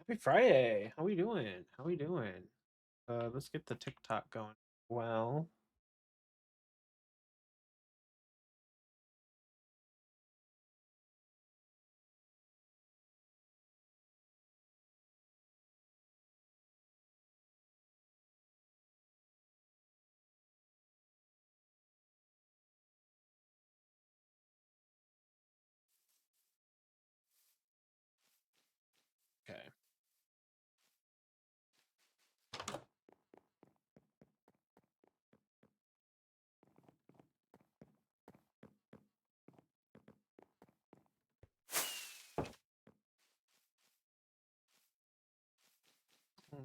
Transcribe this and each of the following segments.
Happy Friday. How we doing? How we doing? Let's get the TikTok going. Well, okay. Hmm,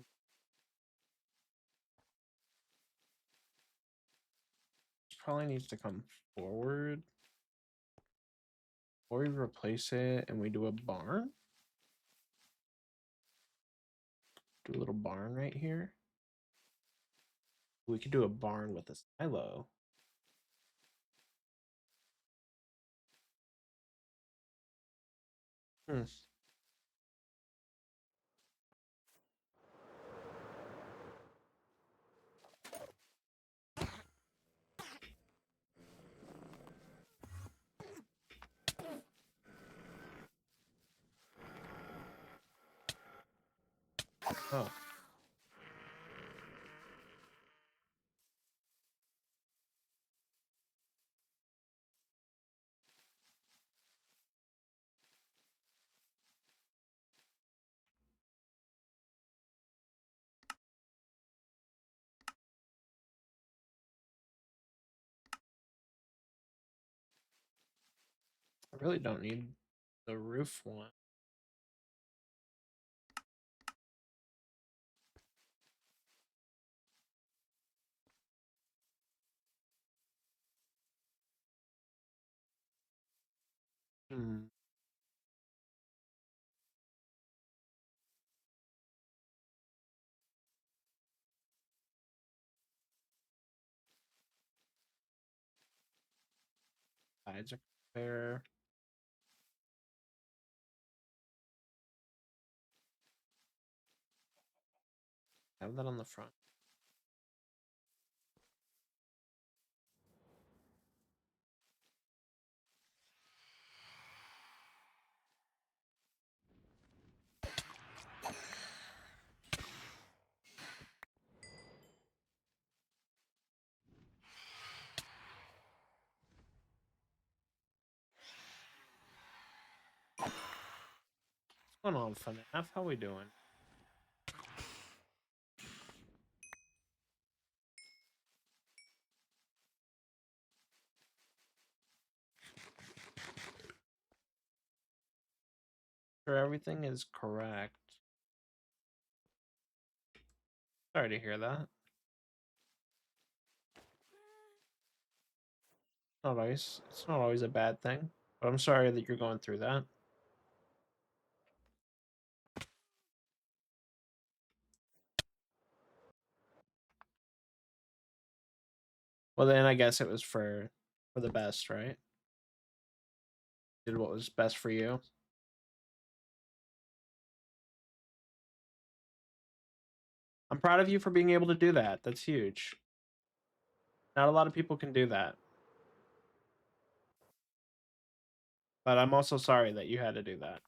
Probably needs to come forward. Or we replace it and we do a barn. Do a little barn right here. We could do a barn with a silo. Hmm. Oh, I really don't need the roof one. Hmm. Sides are there. Have that on the front. What's going on, FNAF? How we doing? Sure, everything is correct. Sorry to hear that. It's not always a bad thing. But I'm sorry that you're going through that. Well, then I guess it was for the best, right? Did what was best for you. I'm proud of you for being able to do that. That's huge. Not a lot of people can do that. But I'm also sorry that you had to do that.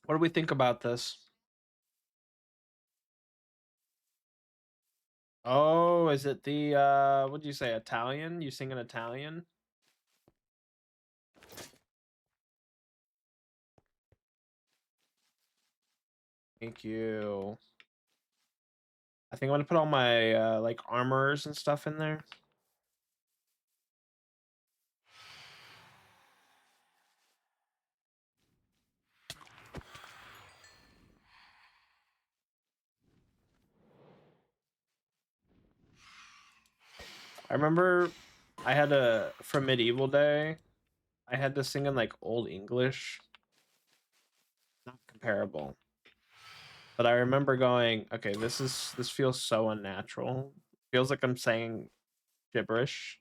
What do we think about this? Oh, is it the what do you say, Italian? You sing in Italian? Thank you. I think I'm gonna put all my like armors and stuff in there. I remember I had a from Medieval Day, I had to sing in like old English. Not comparable. But I remember going, okay, this feels so unnatural. Feels like I'm saying gibberish.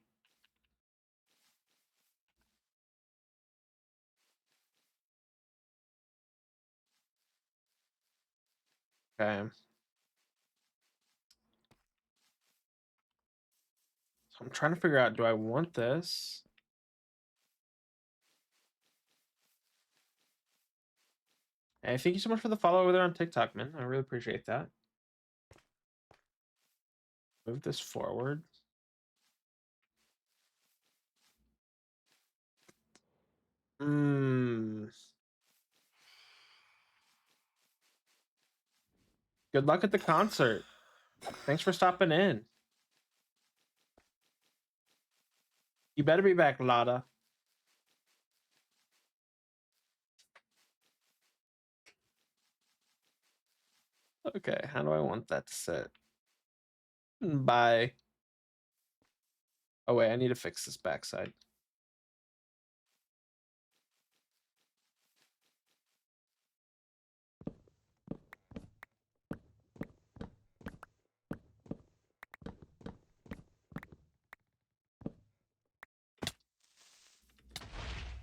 Okay. So I'm trying to figure out, do I want this? Hey, thank you so much for the follow over there on TikTok, man. I really appreciate that. Move this forward. Good luck at the concert. Thanks for stopping in. You better be back, Lotta. Okay, how do I want that to sit? Bye. Oh wait, I need to fix this backside.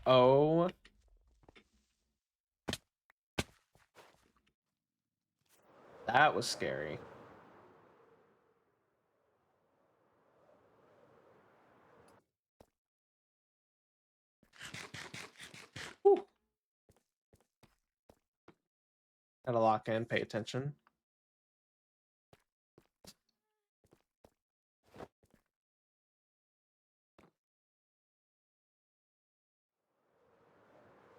Oh. That was scary. Whew. Gotta lock in, pay attention.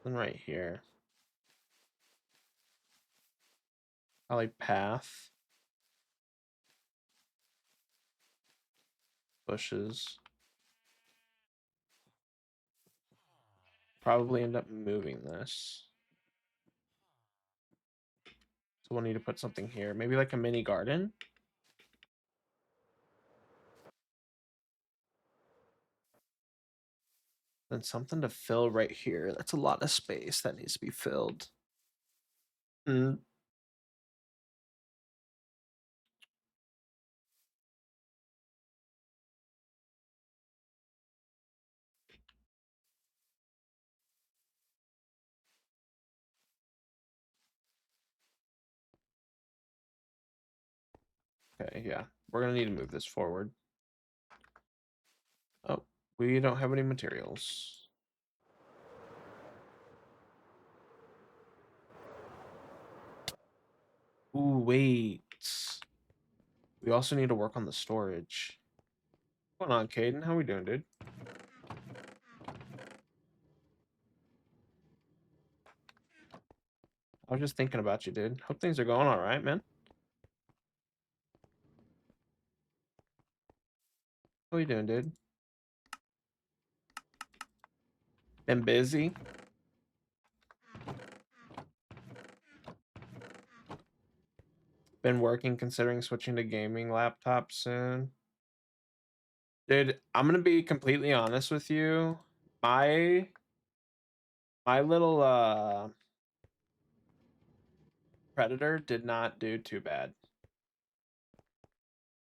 And right here. Probably path. Bushes. Probably end up moving this. So we'll need to put something here. Maybe like a mini garden. Then something to fill right here. That's a lot of space that needs to be filled. Mm. Okay, yeah. We're gonna need to move this forward. Oh, we don't have any materials. Ooh, wait. We also need to work on the storage. What's going on, Caden? How we doing, dude? I was just thinking about you, dude. Hope things are going all right, man. How you doing, dude? Been busy? Been working, considering switching to gaming laptop soon. Dude, I'm gonna be completely honest with you. My little Predator did not do too bad.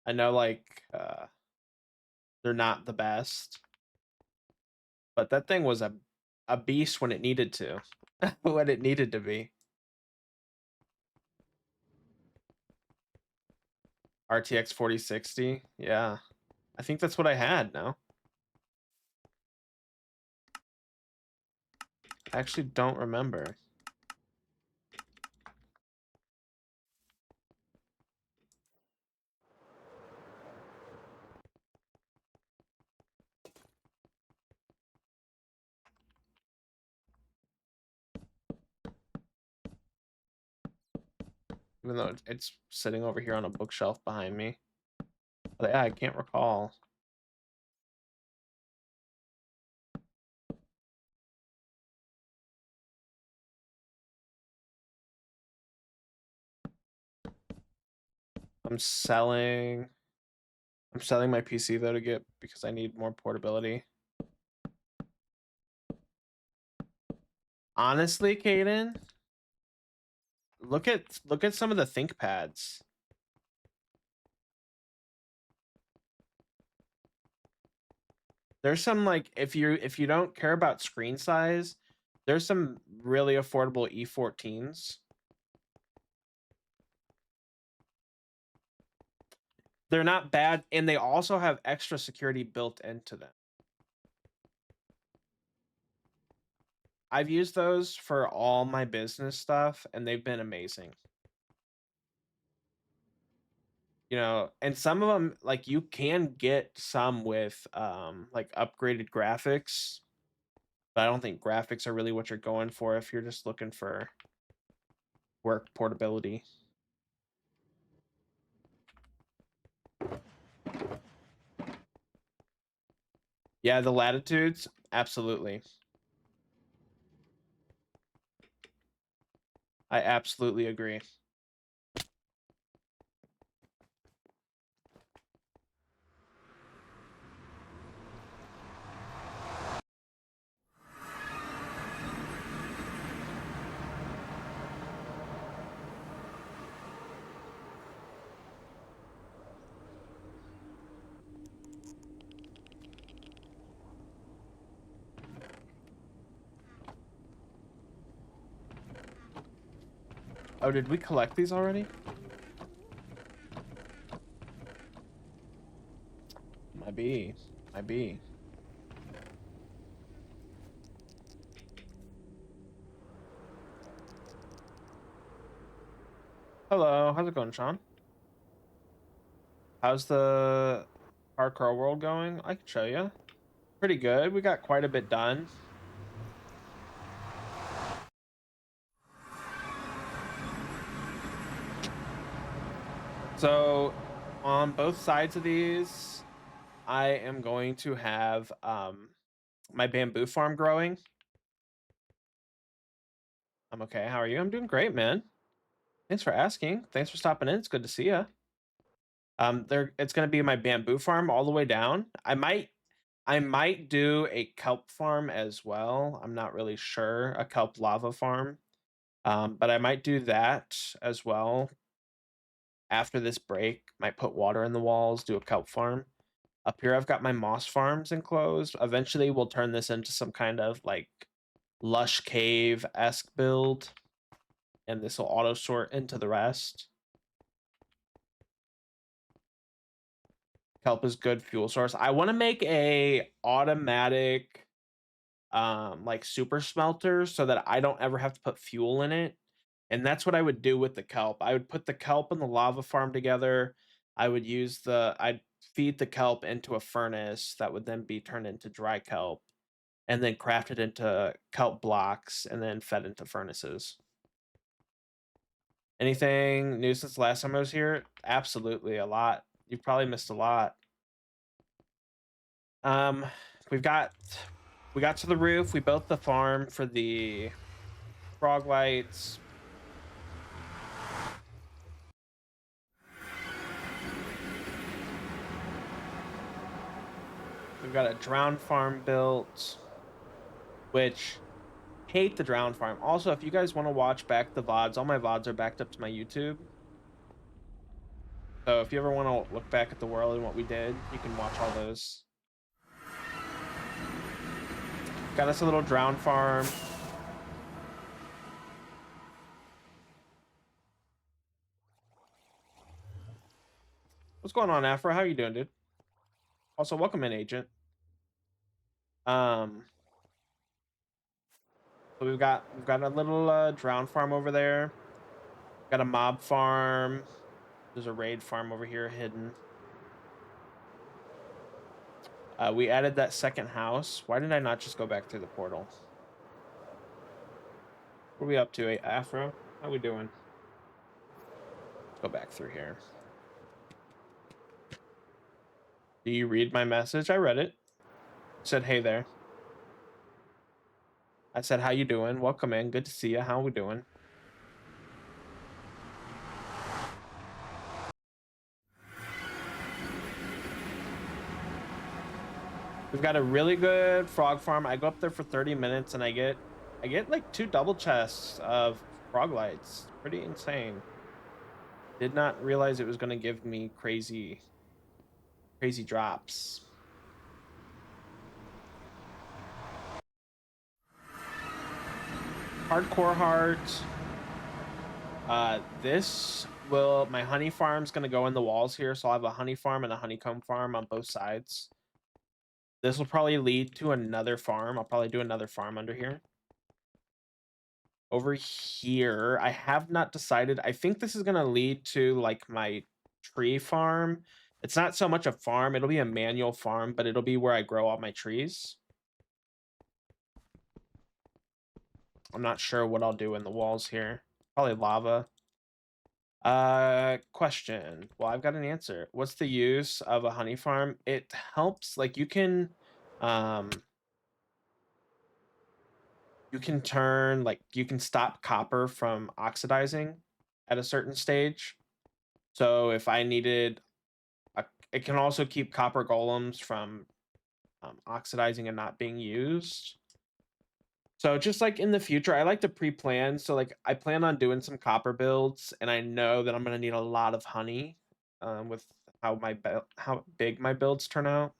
I know like they're not the best, but that thing was a beast when it needed to. When it needed to be. RTX 4060. Yeah. I think that's what I had now. I actually don't remember. Even though it's sitting over here on a bookshelf behind me. But yeah, I can't recall. I'm selling my PC though to get, because I need more portability. Honestly, Caden, look at some of the ThinkPads. There's some, like, if you don't care about screen size, there's some really affordable E14s. They're not bad, and they also have extra security built into them. I've used those for all my business stuff, and they've been amazing. You know, and some of them, like, you can get some with, like, upgraded graphics, but I don't think graphics are really what you're going for if you're just looking for work portability. Yeah, the latitudes, absolutely. I absolutely agree. Oh, did we collect these already? Might be. Might be. Hello, how's it going, Sean? How's the Hardcore World going? I can show you. Pretty good. We got quite a bit done. So, on both sides of these, I am going to have my bamboo farm growing. I'm okay. How are you? I'm doing great, man. Thanks for asking. Thanks for stopping in. It's good to see you. There it's going to be my bamboo farm all the way down. I might do a kelp farm as well. I'm not really sure. A kelp lava farm. But I might do that as well after this break. Might put water in the walls, do a kelp farm. Up here, I've got my moss farms enclosed. Eventually, we'll turn this into some kind of like lush cave-esque build, and this will auto sort into the rest. Kelp is good fuel source. I want to make a automatic like super smelter so that I don't ever have to put fuel in it. And that's what I would do with the kelp. I would put the kelp and the lava farm together. I'd feed the kelp into a furnace that would then be turned into dry kelp and then crafted into kelp blocks and then fed into furnaces. Anything new since the last time I was here? Absolutely, a lot. You've probably missed a lot. Um, we got to the roof. We built the farm for the frog lights. We've got a drown farm built, which hate the drown farm. Also, if you guys want to watch back the VODs, all my VODs are backed up to my YouTube. So if you ever want to look back at the world and what we did, you can watch all those. Got us a little drown farm. What's going on, Afro? How you doing, dude? Also, welcome in, Agent. So we've got a little drown farm over there. Got a mob farm. There's a raid farm over here hidden. We added that second house. Why did I not just go back through the portal? What are we up to, Afro? How we doing? Let's go back through here. Do you read my message? I read it. Said, hey there. I said, how you doing? Welcome in. Good to see you. How we doing? We've got a really good frog farm. I go up there for 30 minutes and I get like 2 double chests of frog lights. Pretty insane. Did not realize it was going to give me crazy drops. Hardcore heart. My honey farm's gonna go in the walls here, so I'll have a honey farm and a honeycomb farm on both sides. This will probably lead to another farm. I'll probably do another farm under here. Over here, I have not decided. I think this is gonna lead to like my tree farm. It's not so much a farm, it'll be a manual farm, but it'll be where I grow all my trees. I'm not sure what I'll do in the walls here. Probably lava. Question. Well, I've got an answer. What's the use of a honey farm? It helps, like you can turn, like you can stop copper from oxidizing at a certain stage. So if I needed it can also keep copper golems from oxidizing and not being used. So just like in the future, I like to pre-plan. So like I plan on doing some copper builds, and I know that I'm gonna need a lot of honey with how big my builds turn out.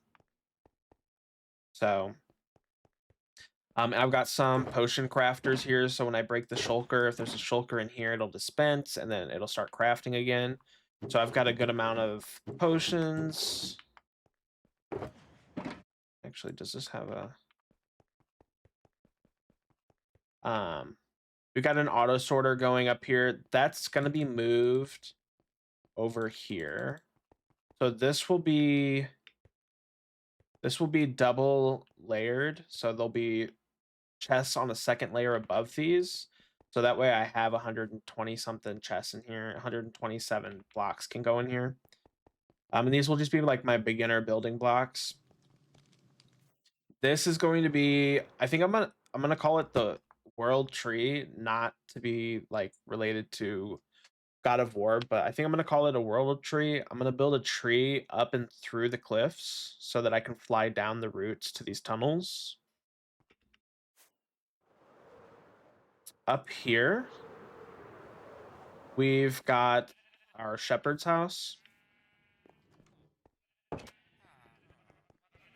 So I've got some potion crafters here. So when I break the shulker, if there's a shulker in here, it'll dispense and then it'll start crafting again. So I've got a good amount of potions. Actually, does this have a we got an auto sorter going up here. That's gonna be moved over here. So this will be double layered. So there'll be chests on a second layer above these. So that way I have 120 something chests in here. 127 blocks can go in here. And these will just be like my beginner building blocks. This is going to be, I think I'm gonna call it the world tree, not to be like related to God of War, but I think I'm gonna call it a world tree. I'm gonna build a tree up and through the cliffs so that I can fly down the roots to these tunnels. Up here, we've got our shepherd's house.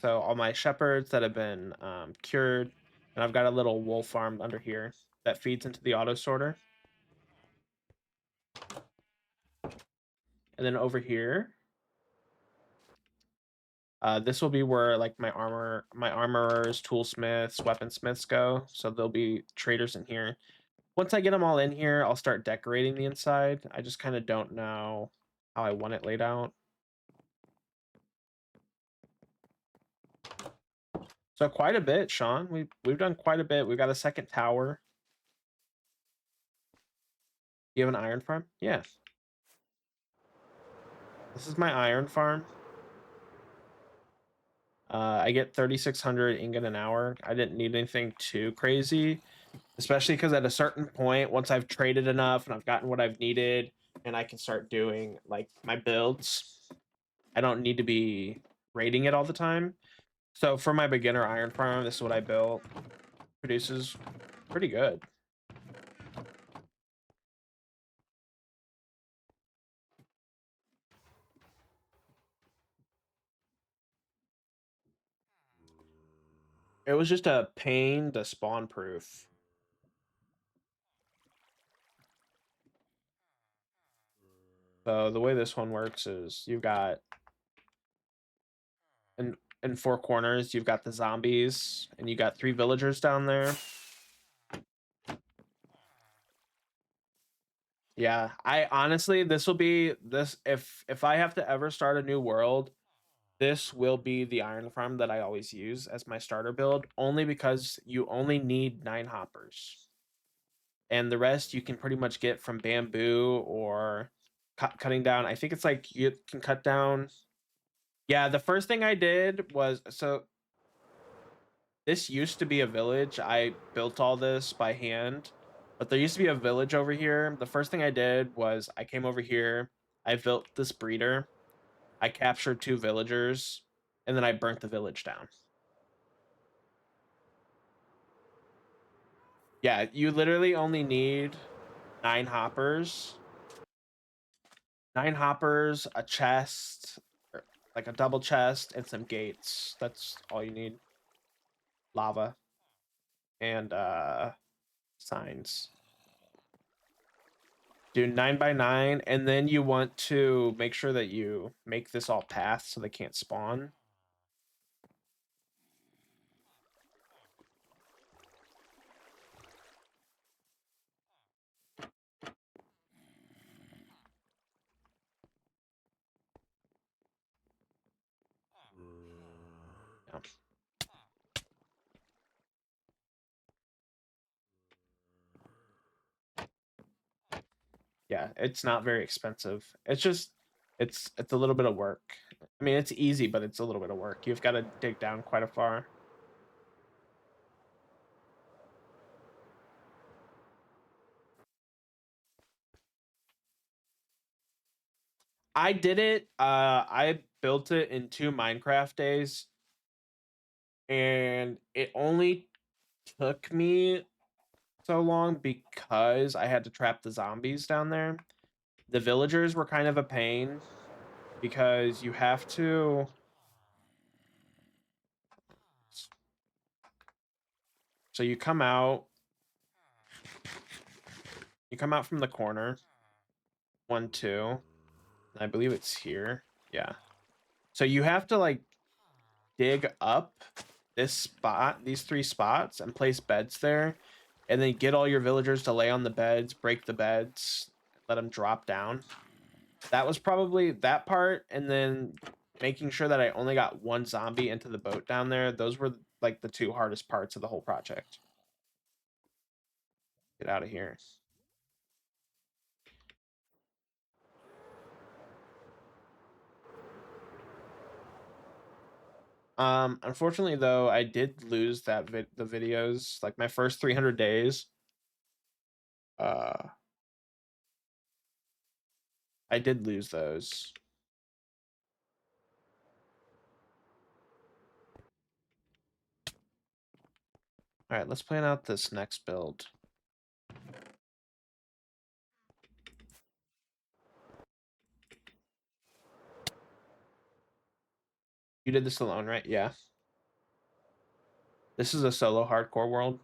So all my shepherds that have been cured, and I've got a little wool farm under here that feeds into the auto sorter. And then over here, this will be where like my armorers, toolsmiths, weaponsmiths go. So there'll be traders in here. Once I get them all in here, I'll start decorating the inside. I just kind of don't know how I want it laid out. So quite a bit, Sean. We've done quite a bit. We've got a second tower. You have an iron farm? Yeah. This is my iron farm. I get 3,600 ingot an hour. I didn't need anything too crazy, especially because at a certain point, once I've traded enough and I've gotten what I've needed, and I can start doing like my builds, I don't need to be raiding it all the time. So for my beginner iron farm, this is what I built. Produces pretty good. It was just a pain to spawn proof. So the way this one works is you've got in four corners, you've got the zombies, and you got 3 villagers down there. Yeah, I honestly, this will be this if I have to ever start a new world, this will be the iron farm that I always use as my starter build, only because you only need 9 hoppers. And the rest you can pretty much get from bamboo or cutting down. I think it's like you can cut down. Yeah, the first thing I did was, so this used to be a village. I built all this by hand, but there used to be a village over here. The first thing I did was I came over here, I built this breeder, I captured 2 villagers, and then I burnt the village down. Yeah, you literally only need 9 hoppers. 9 hoppers, a chest, like a double chest, and some gates. That's all you need. Lava and signs. do 9x9, and then you want to make sure that you make this all paths so they can't spawn. Yeah. Yeah, it's not very expensive. It's just it's a little bit of work. I mean, it's easy, but it's a little bit of work. You've got to dig down quite a far. I did it. I built it in 2 Minecraft days, and it only took me so long because I had to trap the zombies down there. The villagers were kind of a pain because you have to. So you come out from the corner. 1, 2. I believe it's here. Yeah. So you have to like dig up this spot, these 3 spots, and place beds there, and then get all your villagers to lay on the beds, break the beds, let them drop down. That was probably that part, and then making sure that I only got 1 zombie into the boat down there. Those were like the 2 hardest parts of the whole project. Get out of here. Unfortunately though, I did lose the videos, like my first 300 days. I did lose those. All right, let's plan out this next build. You did this alone, right? Yeah. This is a solo hardcore world.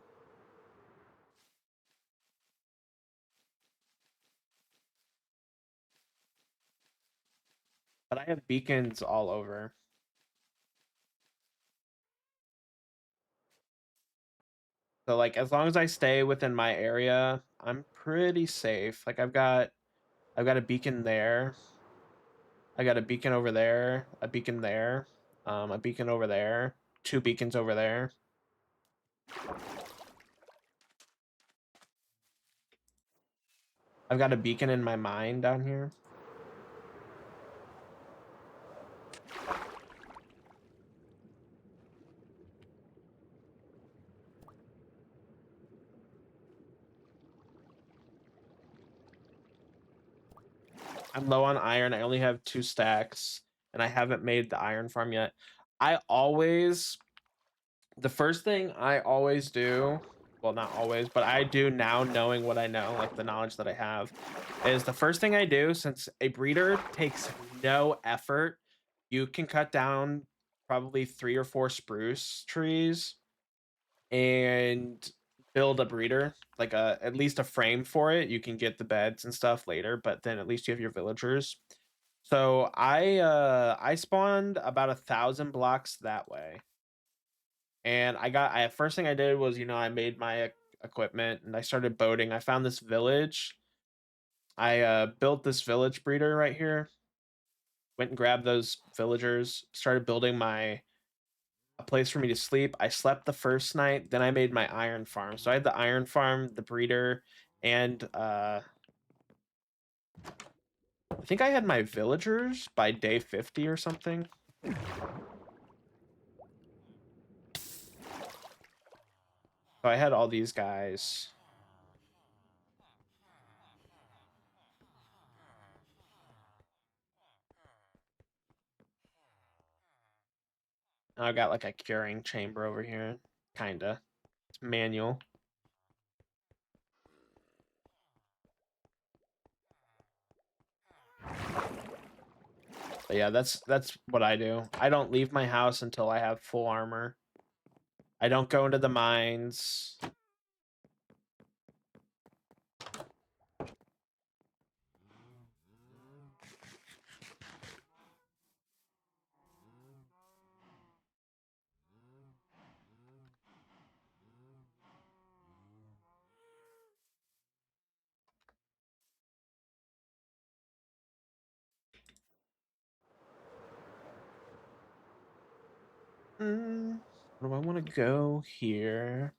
But I have beacons all over. So like as long as I stay within my area, I'm pretty safe. Like I've got a beacon there. I got a beacon over there, a beacon there, a beacon over there, 2 beacons over there. I've got a beacon in my mine down here. I'm low on iron. I only have 2 stacks, and I haven't made the iron farm yet. The first thing I always do, well, not always, but I do now, knowing what I know, like the knowledge that I have, is the first thing I do, since a breeder takes no effort, you can cut down probably 3 or 4 spruce trees and build a breeder, like at least a frame for it. You can get the beds and stuff later, but then at least you have your villagers. So I spawned about 1,000 blocks that way. And first thing I did was, I made my equipment and I started boating. I found this village. I built this village breeder right here. Went and grabbed those villagers, started building a place for me to sleep. I slept the first night, then I made my iron farm. So I had the iron farm, the breeder, and I think I had my villagers by day 50 or something. So I had all these guys. I got like a curing chamber over here, kinda. It's manual. But yeah, that's what I do. I don't leave my house until I have full armor. I don't go into the mines. Where do I want to go here?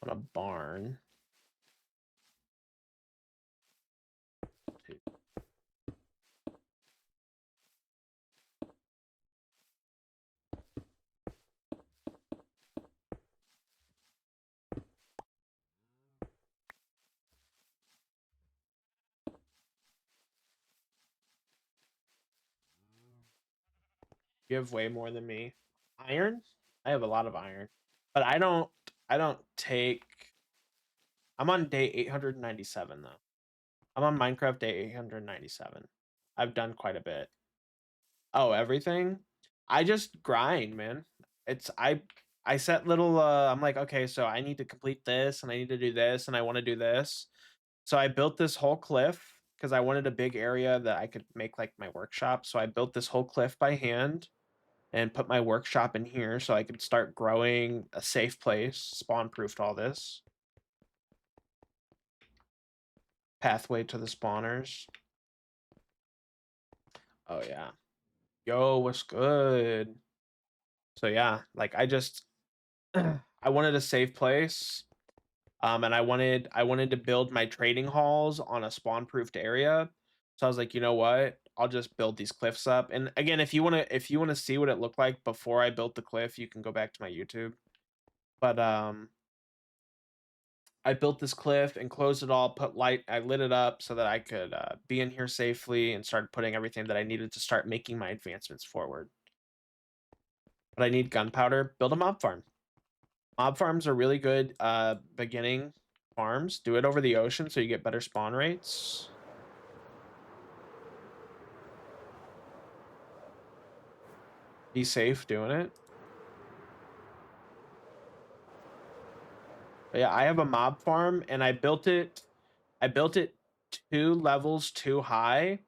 On a barn. You have way more than me. Iron? I have a lot of iron. But I don't take I'm on day 897 though. I'm on Minecraft day 897. I've done quite a bit. Oh, everything? I just grind, man. It's I set little I'm like, okay, so I need to complete this and I need to do this and I want to do this. So I built this whole cliff because I wanted a big area that I could make like my workshop. So I built this whole cliff by hand and put my workshop in here so I could start growing a safe place, spawn proofed all this. Pathway to the spawners. Oh yeah. Yo, what's good? So yeah, like I just I wanted a safe place. And I wanted to build my trading halls on a spawn proofed area. So I was like, you know what? I'll just build these cliffs up. And again, if you want to see what it looked like before I built the cliff, you can go back to my YouTube. But I built this cliff and closed it all, put light, I lit it up so that I could be in here safely and started putting everything that I needed to start making my advancements forward. But I need gunpowder, build a mob farm. Mob farms are really good beginning farms. Do it over the ocean so you get better spawn rates. Be safe doing it. But yeah, I have a mob farm and I built it 2 levels too high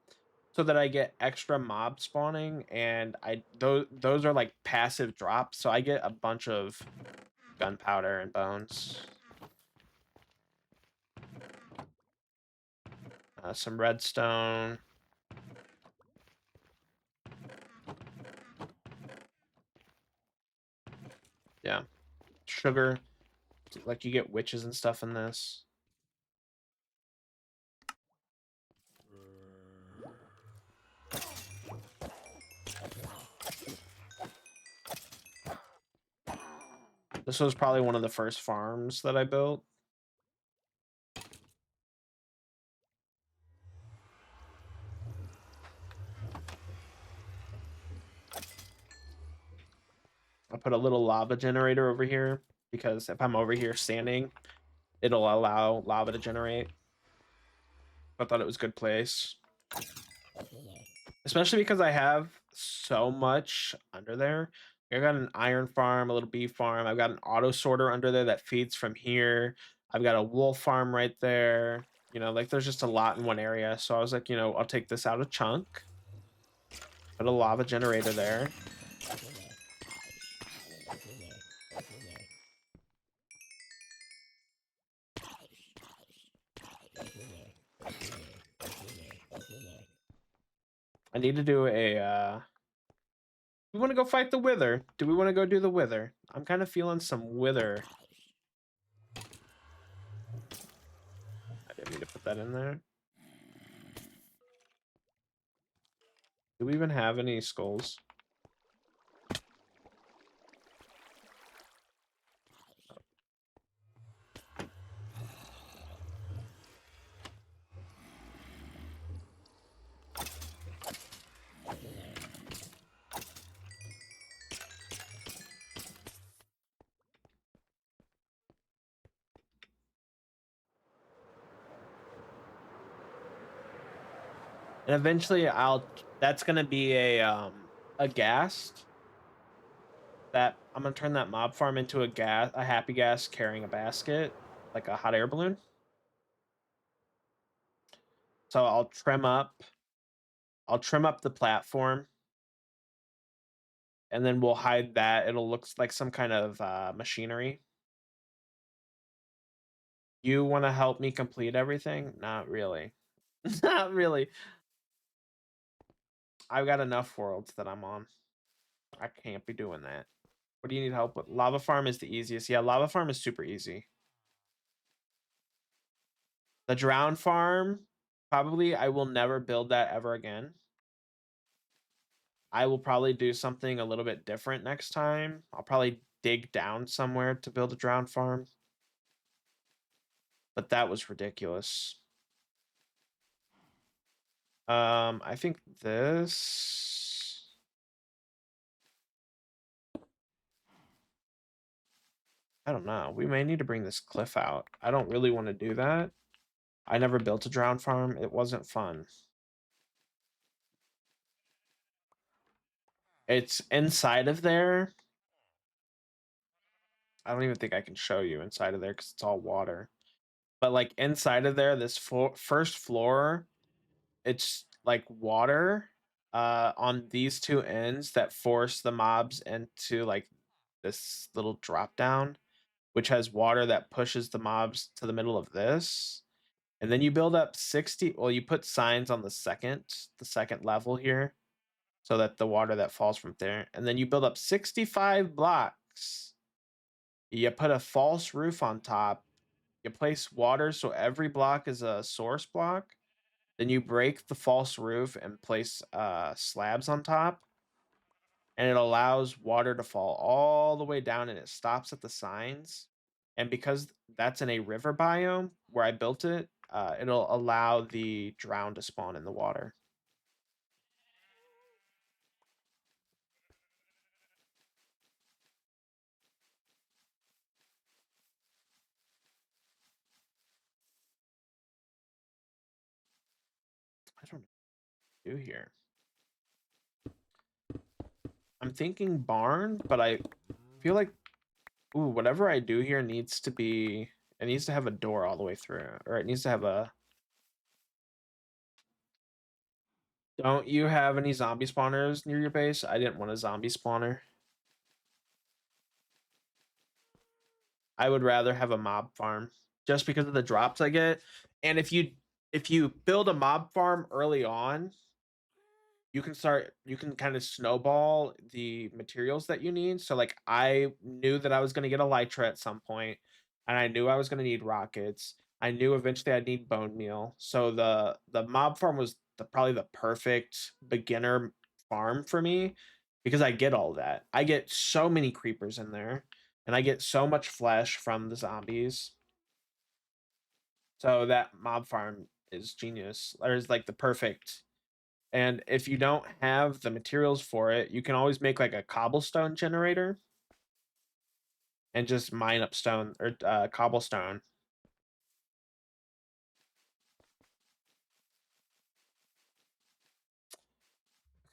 so that I get extra mob spawning, and those are like passive drops, so I get a bunch of gunpowder and bones. Some redstone. Yeah. Sugar. Like you get witches and stuff in this. This was probably one of the first farms that I built. I put a little lava generator over here because if I'm over here standing, it'll allow lava to generate. I thought it was a good place. Especially because I have so much under there. I got an iron farm, a little bee farm. I've got an auto sorter under there that feeds from here. I've got a wool farm right there. You know, like there's just a lot in one area. So I was like, you know, I'll take this out a chunk. Put a lava generator there. I need to do a we want to go fight the wither. Do we want to go do the wither? I'm kind of feeling some wither. I didn't mean to put that in there. Do we even have any skulls? And eventually that's gonna be a ghast that I'm gonna turn that mob farm into a happy gas carrying a basket, like a hot air balloon. So I'll trim up the platform and then we'll hide that. It'll look like some kind of machinery. You want to help me complete everything? Not really. Not really. I've got enough worlds that I'm on. I can't be doing that. What do you need help with? Lava farm is the easiest. Yeah, lava farm is super easy. The drown farm, probably I will never build that ever again. I will probably do something a little bit different next time. I'll probably dig down somewhere to build a drown farm. But that was ridiculous. I think this. I don't know. We may need to bring this cliff out. I don't really want to do that. I never built a drown farm. It wasn't fun. It's inside of there. I don't even think I can show you inside of there because it's all water. But like inside of there, this first floor, it's like water on these two ends that force the mobs into like this little drop down, which has water that pushes the mobs to the middle of this. And then you build up 60, well, you put signs on the second level here, so that the water that falls from there, and then you build up 65 blocks. You put a false roof on top. You place water so every block is a source block. Then you break the false roof and place slabs on top. And it allows water to fall all the way down and it stops at the signs. And because that's in a river biome where I built it, it'll allow the drown to spawn in the water. I don't know what to do here. I'm thinking barn, but I feel like, ooh, whatever I do here needs to be, it needs to have a door all the way through, or it needs to have a. Don't you have any zombie spawners near your base? I didn't want a zombie spawner. I would rather have a mob farm just because of the drops I get. And if you build a mob farm early on, you can kind of snowball the materials that you need. So like I knew that I was going to get a Elytra at some point, and I knew I was going to need rockets. I knew eventually I'd need bone meal. So the mob farm was probably the perfect beginner farm for me because I get all that. I get so many creepers in there, and I get so much flesh from the zombies. So that mob farm is genius. There's like the perfect. And if you don't have the materials for it, you can always make like a cobblestone generator and just mine up stone or cobblestone.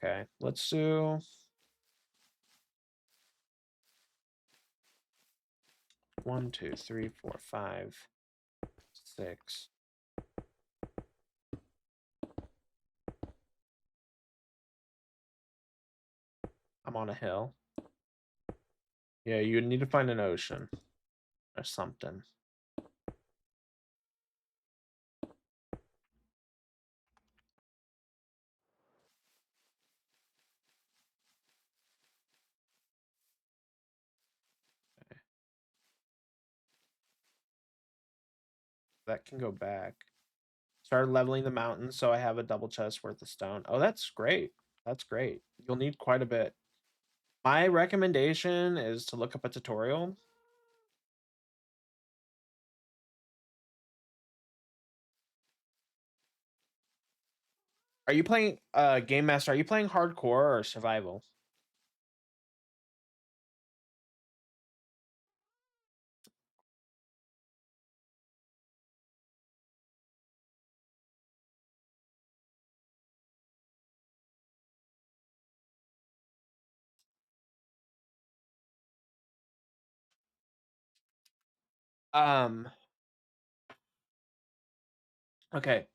Okay, let's do 1, 2, 3, 4, 5, 6. I'm on a hill. Yeah, you need to find an ocean or something. Okay. That can go back. Started leveling the mountain, so I have a double chest worth of stone. Oh, that's great. That's great. You'll need quite a bit. My recommendation is to look up a tutorial. Are you playing Game Master? Are you playing hardcore or survival? Um okay.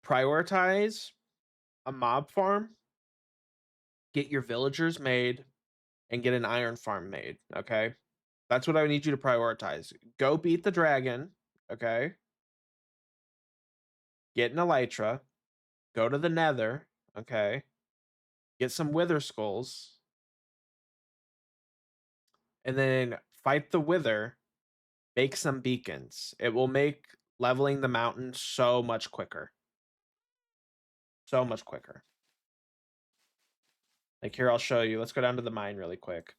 Prioritize a mob farm, get your villagers made, and get an iron farm made. Okay. That's what I need you to prioritize. Go beat the dragon. Okay. Get an elytra. Go to the nether. Okay. get some wither skulls, and then fight the wither, make some beacons. It will make leveling the mountain so much quicker. So much quicker. Like here, I'll show you. Let's go down to the mine really quick.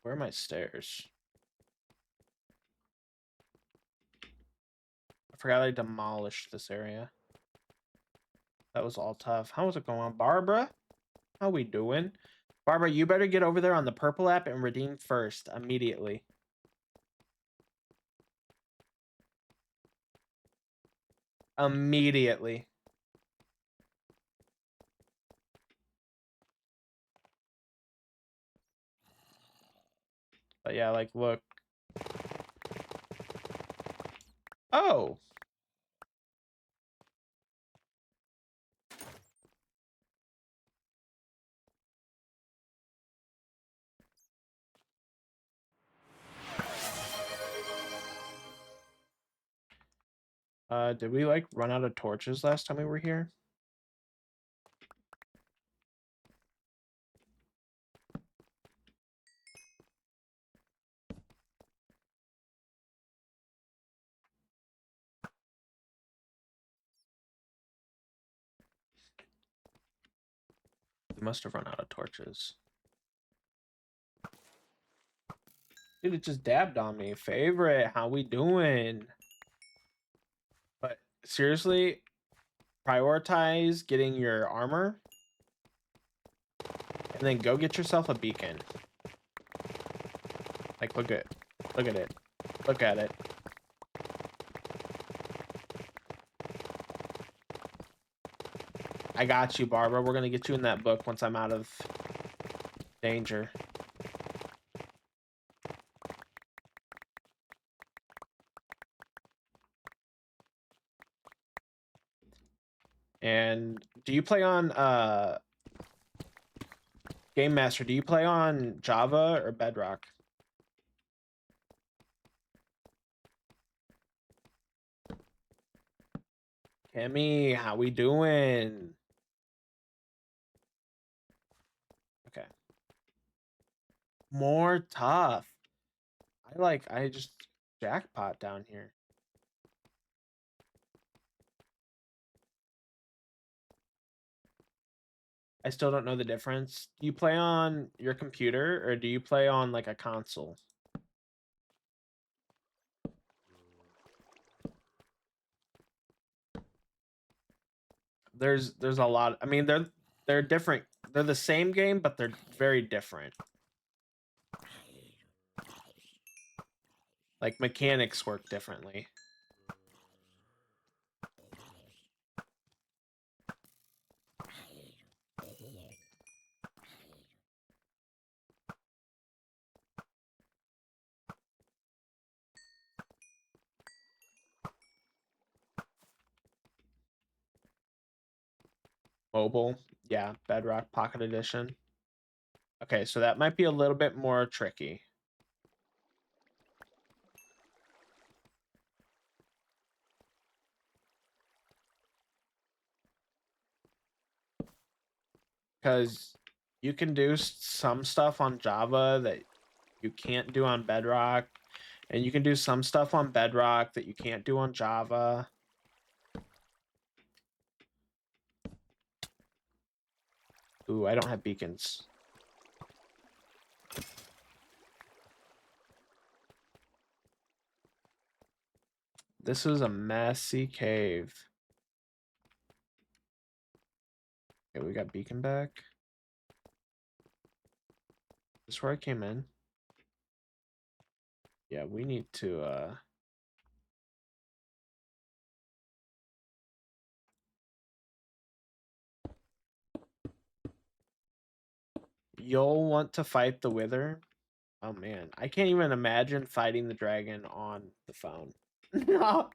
Where are my stairs? I forgot I demolished this area. That was all tough. How was it going, Barbara? How we doing? Barbara, you better get over there on the purple app and redeem first immediately. Immediately. But yeah, like, look. Oh. Did we like run out of torches last time we were here? We must have run out of torches. Dude, it just dabbed on me. Favorite, how we doing? But seriously, prioritize getting your armor. And then go get yourself a beacon. Like, look at it. Look at it. I got you, Barbara. We're gonna get you in that book once I'm out of danger. And do you play on Game Master? Do you play on Java or Bedrock? Kimmy, how we doing? Okay. More tough. I just jackpot down here. I still don't know the difference. Do you play on your computer or do you play on like a console? There's a lot. I mean, they're different. They're the same game, but they're very different. Like mechanics work differently. Mobile, yeah, Bedrock Pocket Edition. Okay, so that might be a little bit more tricky. Because you can do some stuff on Java that you can't do on Bedrock, and you can do some stuff on Bedrock that you can't do on Java. Ooh, I don't have beacons. This is a messy cave. Okay, we got beacon back. This is where I came in. Yeah, we need to you'll want to fight the Wither. Oh man, I can't even imagine fighting the dragon on the phone. No,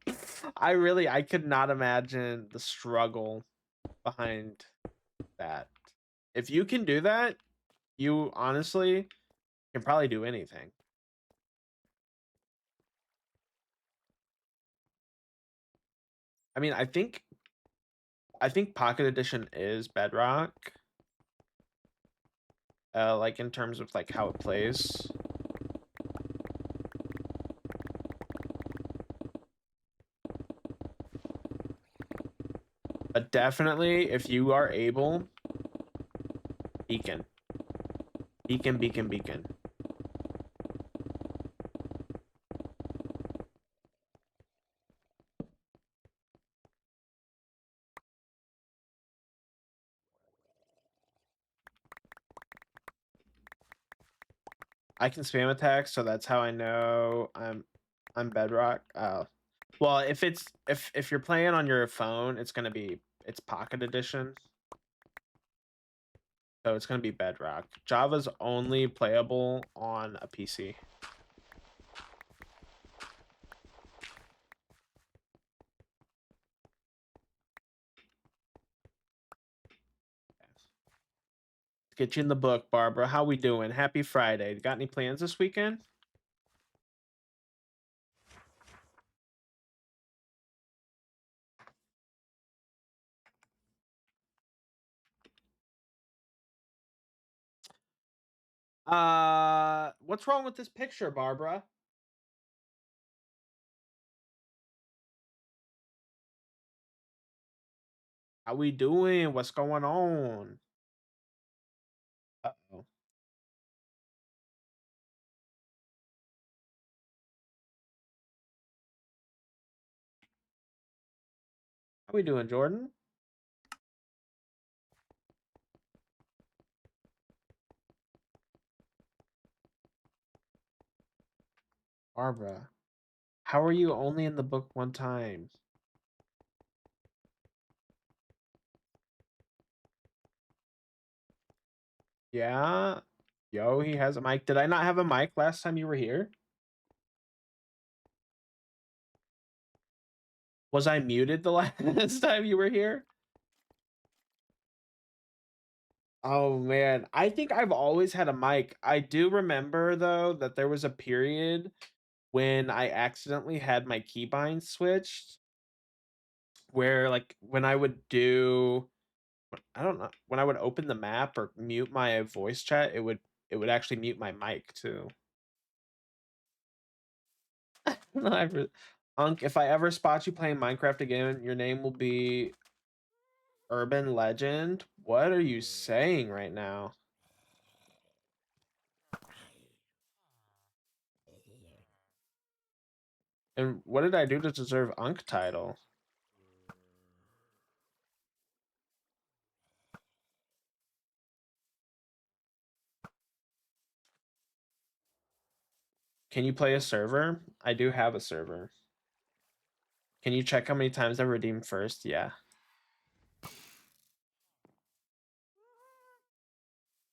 I could not imagine the struggle behind that. If you can do that, you honestly can probably do anything. I mean, I think Pocket Edition is Bedrock. Like in terms of like how it plays. But definitely, if you are able, beacon. Beacon, beacon, beacon. I can spam attack, so that's how I know I'm Bedrock. Well, if you're playing on your phone, it's Pocket Edition. So it's gonna be Bedrock. Java's only playable on a PC. Let's get you in the book, Barbara. How we doing? Happy Friday. Got any plans this weekend? What's wrong with this picture, Barbara? How we doing? What's going on? Uh-oh. How we doing, Jordan? Barbara, how are you only in the book one time? Yeah. Yo, he has a mic. Did I not have a mic last time you were here? Was I muted the last time you were here? Oh man, I think I've always had a mic. I do remember though that there was a period when I accidentally had my keybind switched where like when I would do I don't know, when I would open the map or mute my voice chat, it would actually mute my mic too. No, Unk, if I ever spot you playing Minecraft again, your name will be Urban Legend. What are you saying right now? And what did I do to deserve Unk title? Can you play a server? I do have a server. Can you check how many times I redeemed first? Yeah.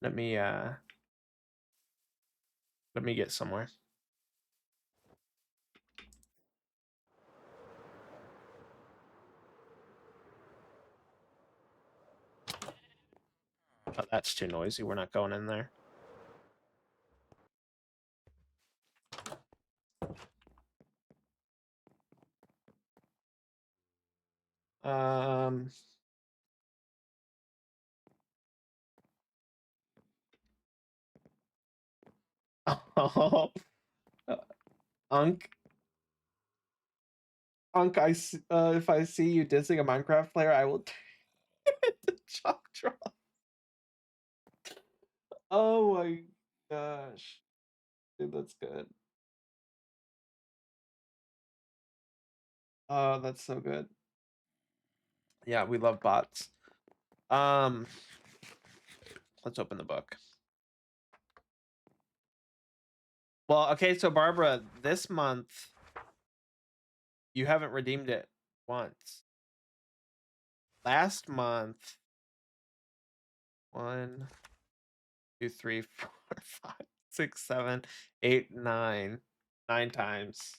Let me get somewhere. Oh, that's too noisy. We're not going in there. Um oh, Unk if I see you dissing a Minecraft player, I will the chalk draw. Oh my gosh. Dude, that's good. Oh, that's so good. Yeah, we love bots. Um, let's open the book. Well, okay, so Barbara, this month you haven't redeemed it once. Last month, one, 2, 3, 4, 5, 6, 7, 8, 9. 9 times.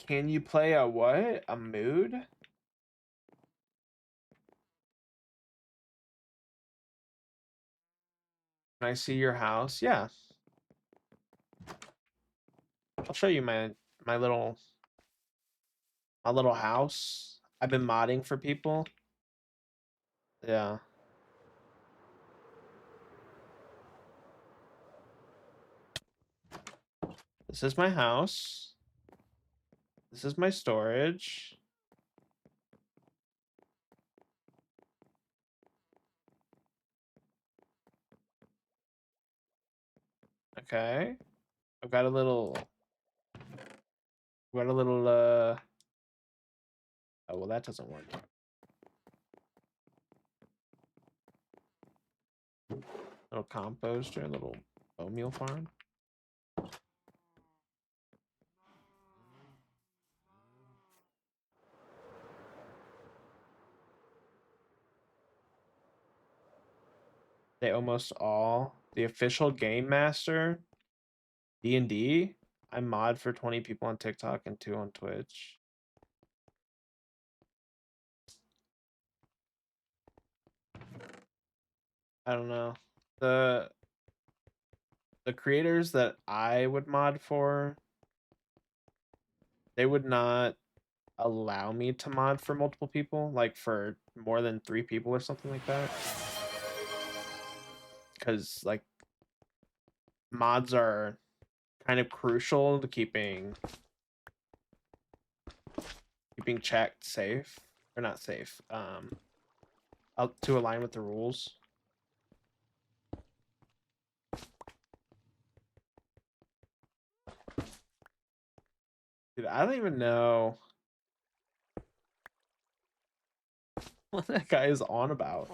Can you play a what? A mood? Can I see your house? Yeah. I'll show you my little house. I've been modding for people. Yeah. This is my house. This is my storage. Okay. I've got a little oh well, that doesn't work. Little composter, little bone meal farm. They almost all. The official game master, D&D. I mod for 20 people on TikTok and 2 on Twitch. I don't know. The creators that I would mod for, they would not allow me to mod for multiple people, like for more than 3 people or something like that. Because like mods are kind of crucial to keeping chat safe, or not safe, to align with the rules. Dude, I don't even know what that guy is on about.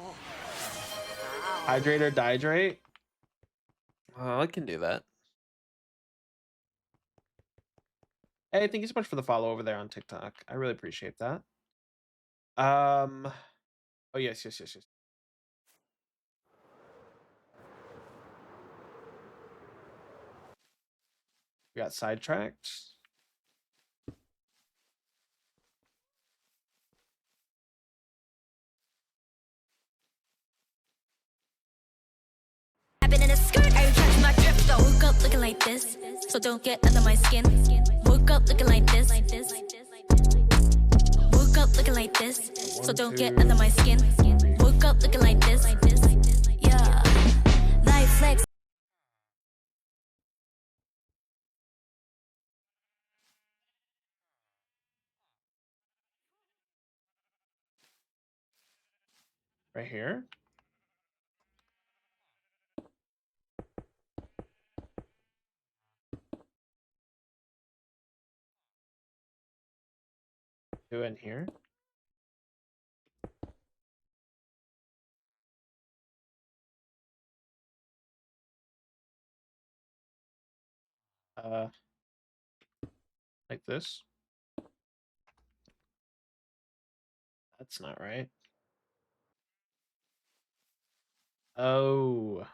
Hydrate or dihydrate? I can do that. Hey, thank you so much for the follow over there on TikTok. I really appreciate that. Oh yes. We got sidetracked. I've been in a skirt, I catch my drip though. Woke up looking like this, so don't get under my skin. Woke up looking like this. Woke up looking like this, so don't get under my skin. Woke up looking like this. Yeah. Life flex. Right here. Two in here. Like this. That's not right. Oh.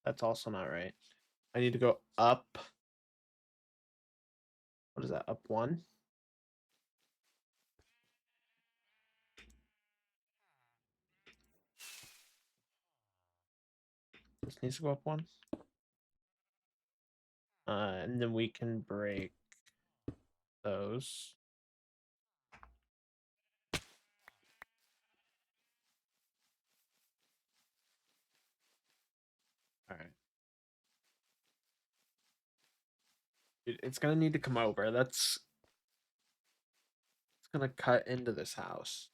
That's also not right. I need to go up. What is that? Up 1? This needs to go up 1. And then we can break those. All right. It's gonna need to come over. It's gonna cut into this house.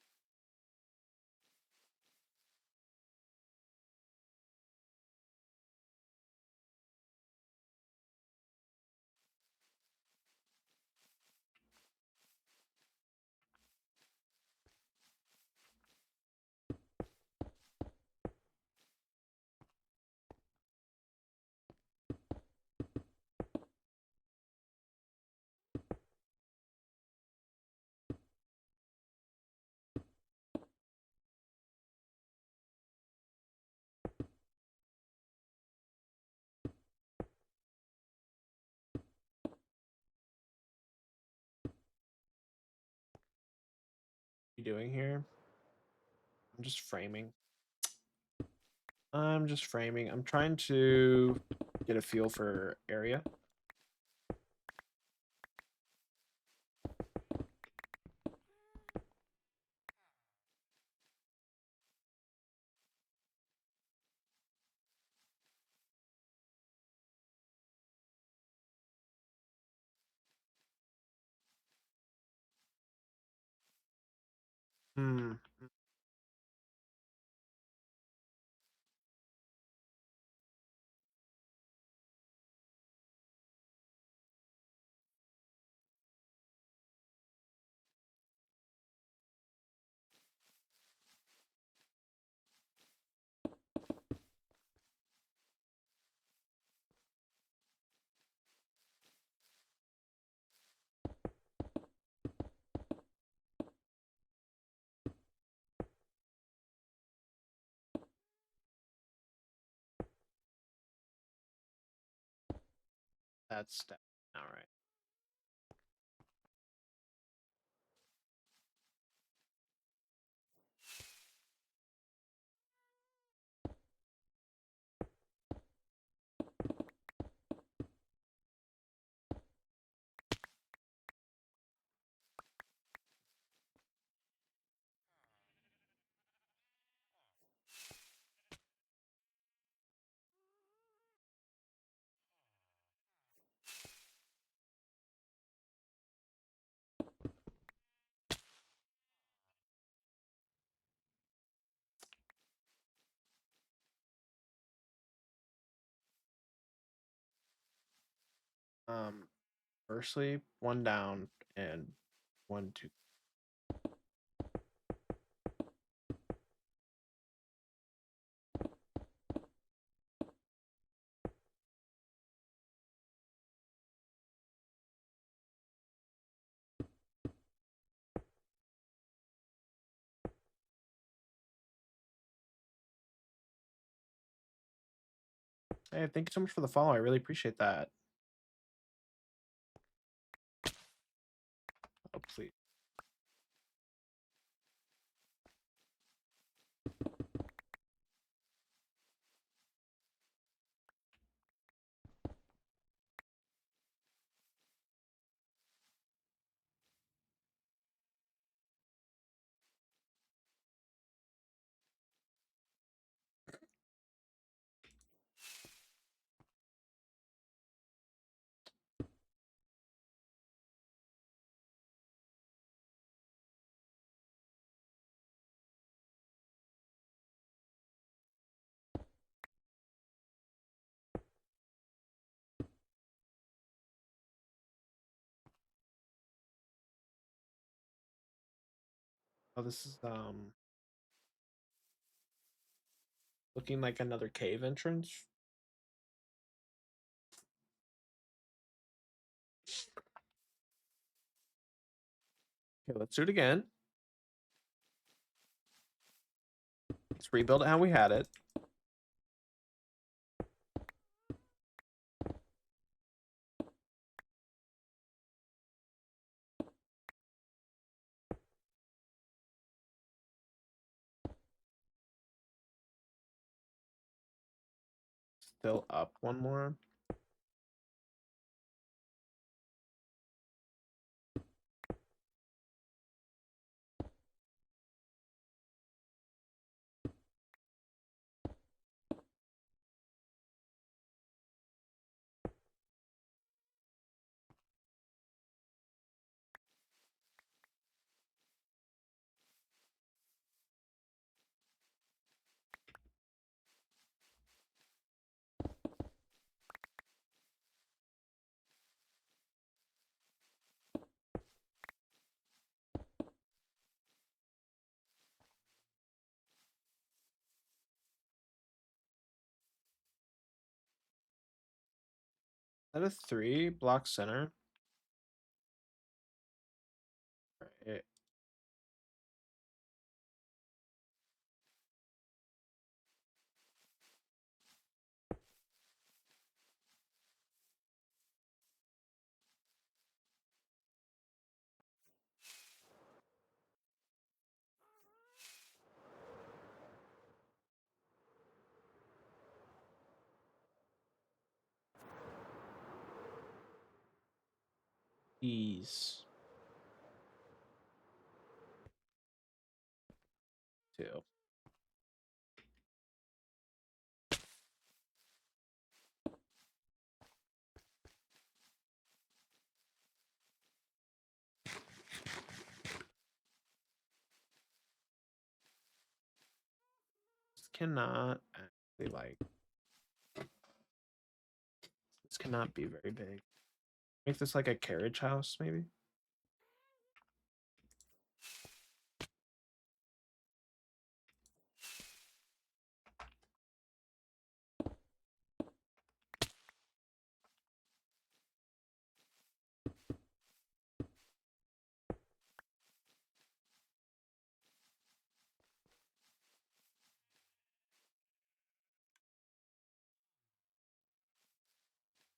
you doing here? I'm just framing. I'm just framing. I'm trying to get a feel for area. Hmm. That's all right. Firstly, one down and 1, 2. Hey, thank you so much for the follow. I really appreciate that. Oh, please. Oh, this is looking like another cave entrance. Okay, let's do it again. Let's rebuild it how we had it. Still up one more. Is that a 3 block center? Right. Ease. 2. This cannot actually like. This cannot be very big. Make this like a carriage house, maybe.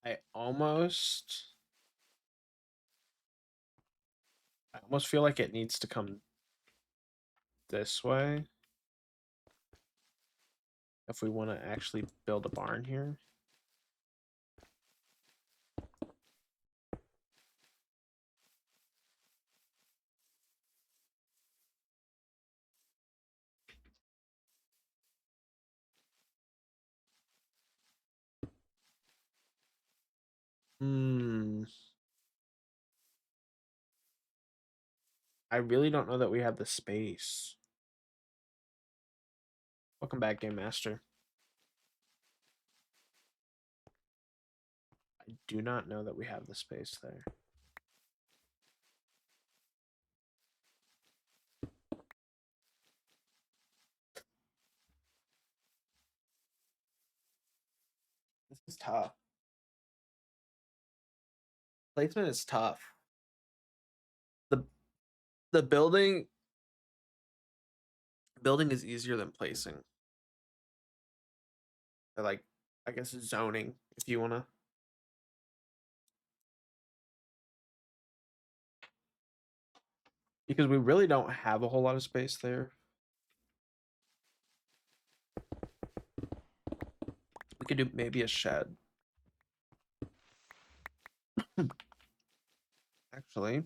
I almost feel like it needs to come this way if we want to actually build a barn here. I really don't know that we have the space. Welcome back, Game Master. I do not know that we have the space there. This is tough. Placement is tough. The building is easier than placing. Or like, I guess zoning, if you wanna. Because we really don't have a whole lot of space there. We could do maybe a shed. Actually.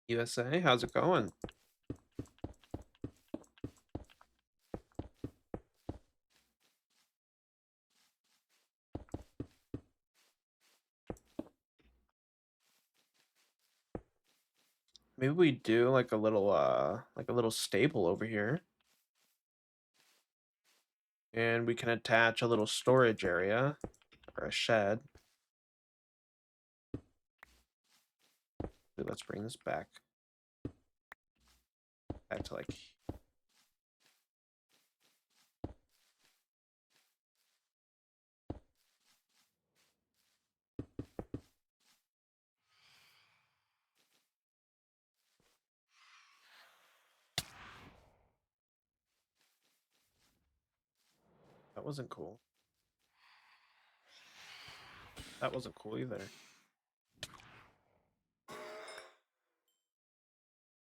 USA, how's it going? Maybe we do like a little stable over here. And we can attach a little storage area or a shed. Let's bring this back to like that wasn't cool. That wasn't cool either.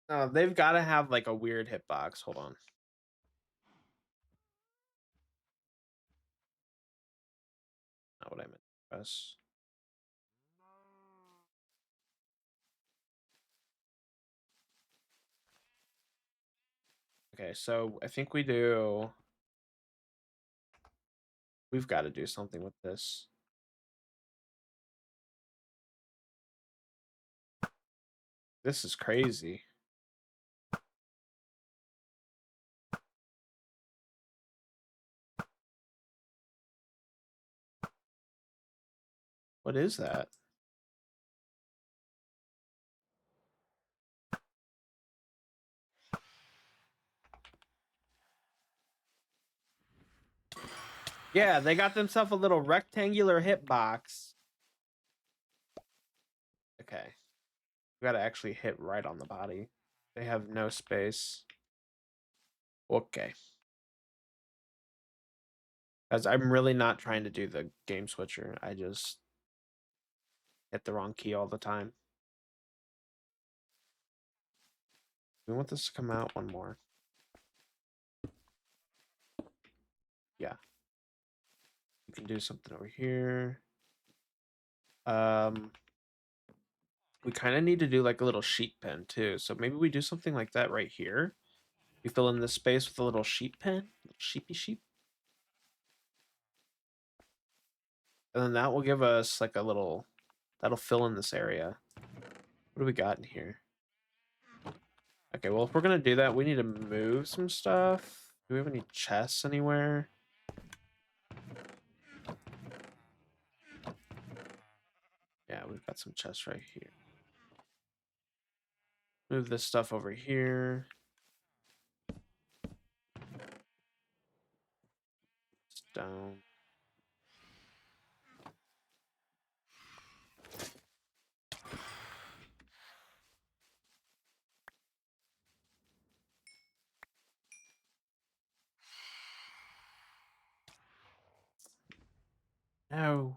No, they've got to have like a weird hitbox. Hold on. Not what I meant to press. Okay, so I think we've got to do something with this. This is crazy. What is that? Yeah, they got themselves a little rectangular hitbox. Okay. We gotta actually hit right on the body. They have no space. Okay. Guys, I'm really not trying to do the game switcher. I just hit the wrong key all the time. We want this to come out one more. Yeah. We can do something over here. We kind of need to do like a little sheep pen too. So maybe we do something like that right here. We fill in this space with a little sheep pen, little sheepy sheep. And then that will give us like a little, that'll fill in this area. What do we got in here? Okay, well, if we're gonna do that, we need to move some stuff. Do we have any chests anywhere? Yeah, we've got some chests right here. Move this stuff over here. It's down. No.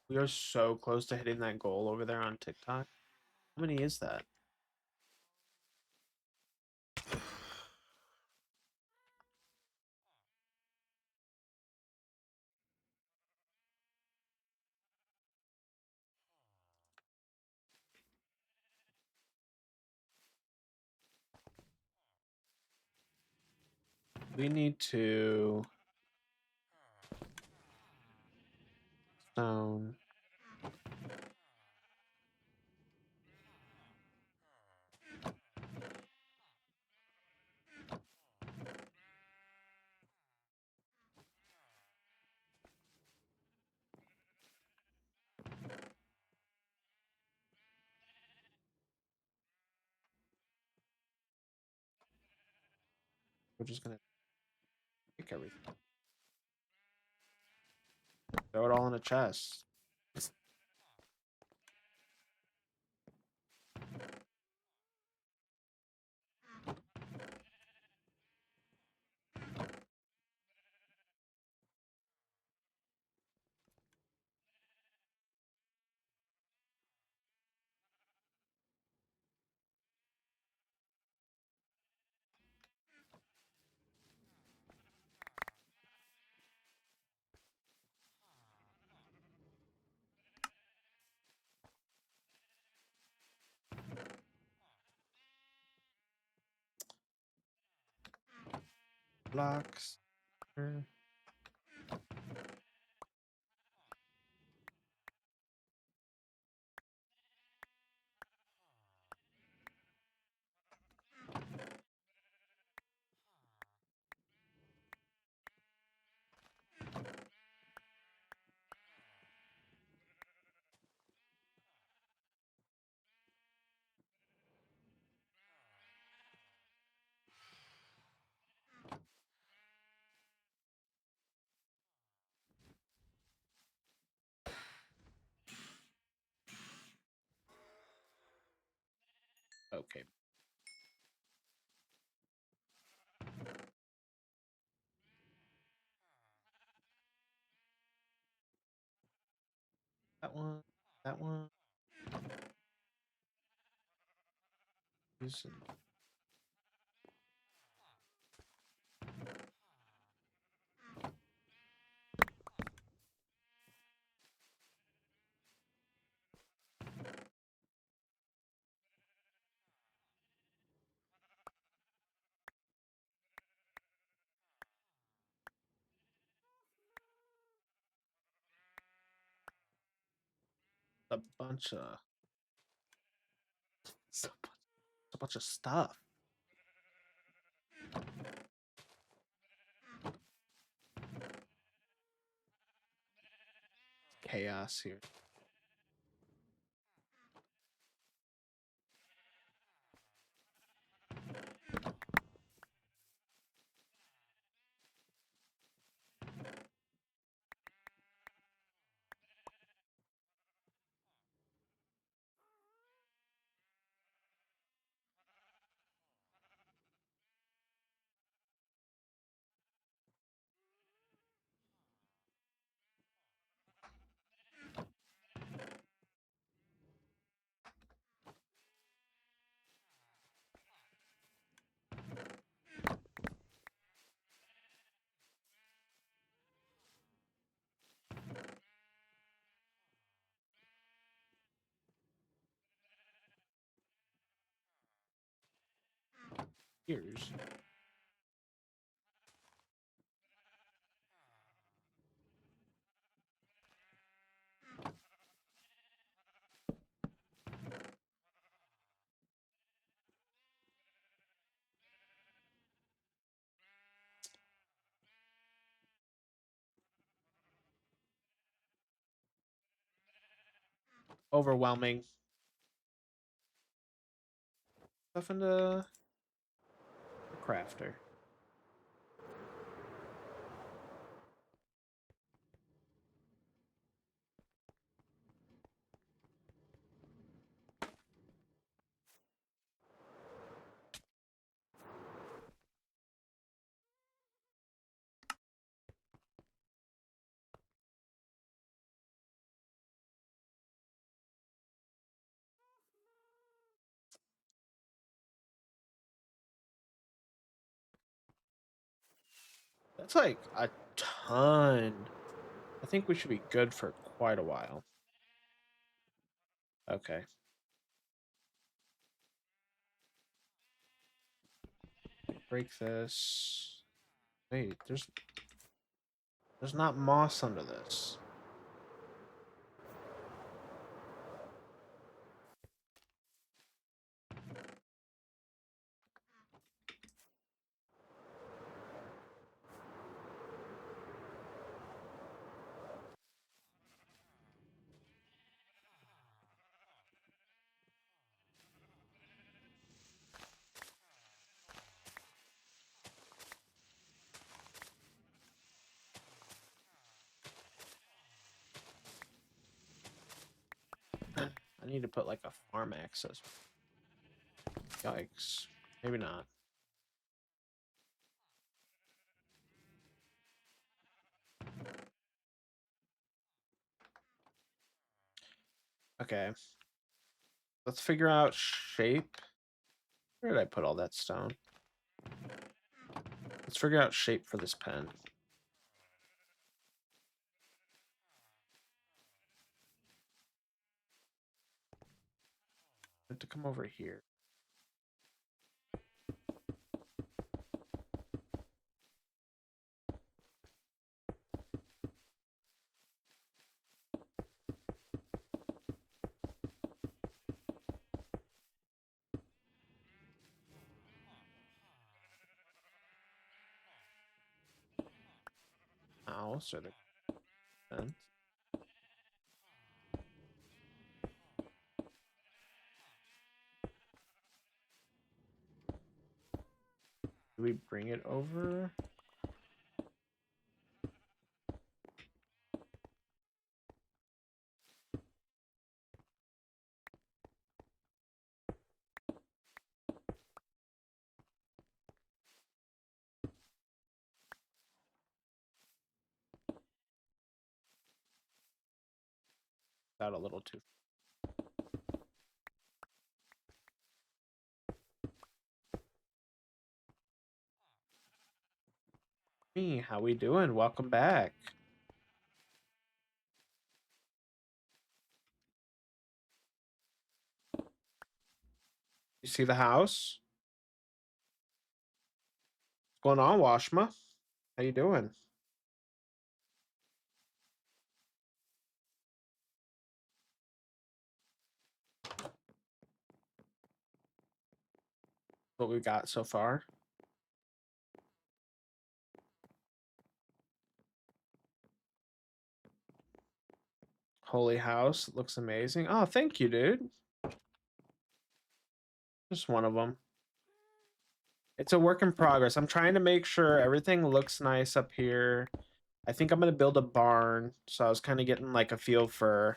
We are so close to hitting that goal over there on TikTok. How many is that? We need to stone. We're just gonna pick everything. Throw it all in a chest. Blocks. Okay. That one. That one. Using a bunch of a bunch of stuff. Chaos here. Ears. Overwhelming. Stuff into the crafter. That's like a ton. I think we should be good for quite a while. Okay. Break this. Wait, there's not moss under this. I need to put like a farm access. Yikes. Maybe not. Okay. Let's figure out shape. Where did I put all that stone? Let's figure out shape for this pen. I have to come over here. Mouse or the pen. Do we bring it over? Out a little too. Hey, how we doing? Welcome back. You see the house? What's going on, Washma? How you doing? What we got so far? Holy house looks amazing. Oh, thank you, dude. Just one of them. It's a work in progress. I'm trying to make sure everything looks nice up here. I think I'm gonna build a barn, so I was kind of getting like a feel for.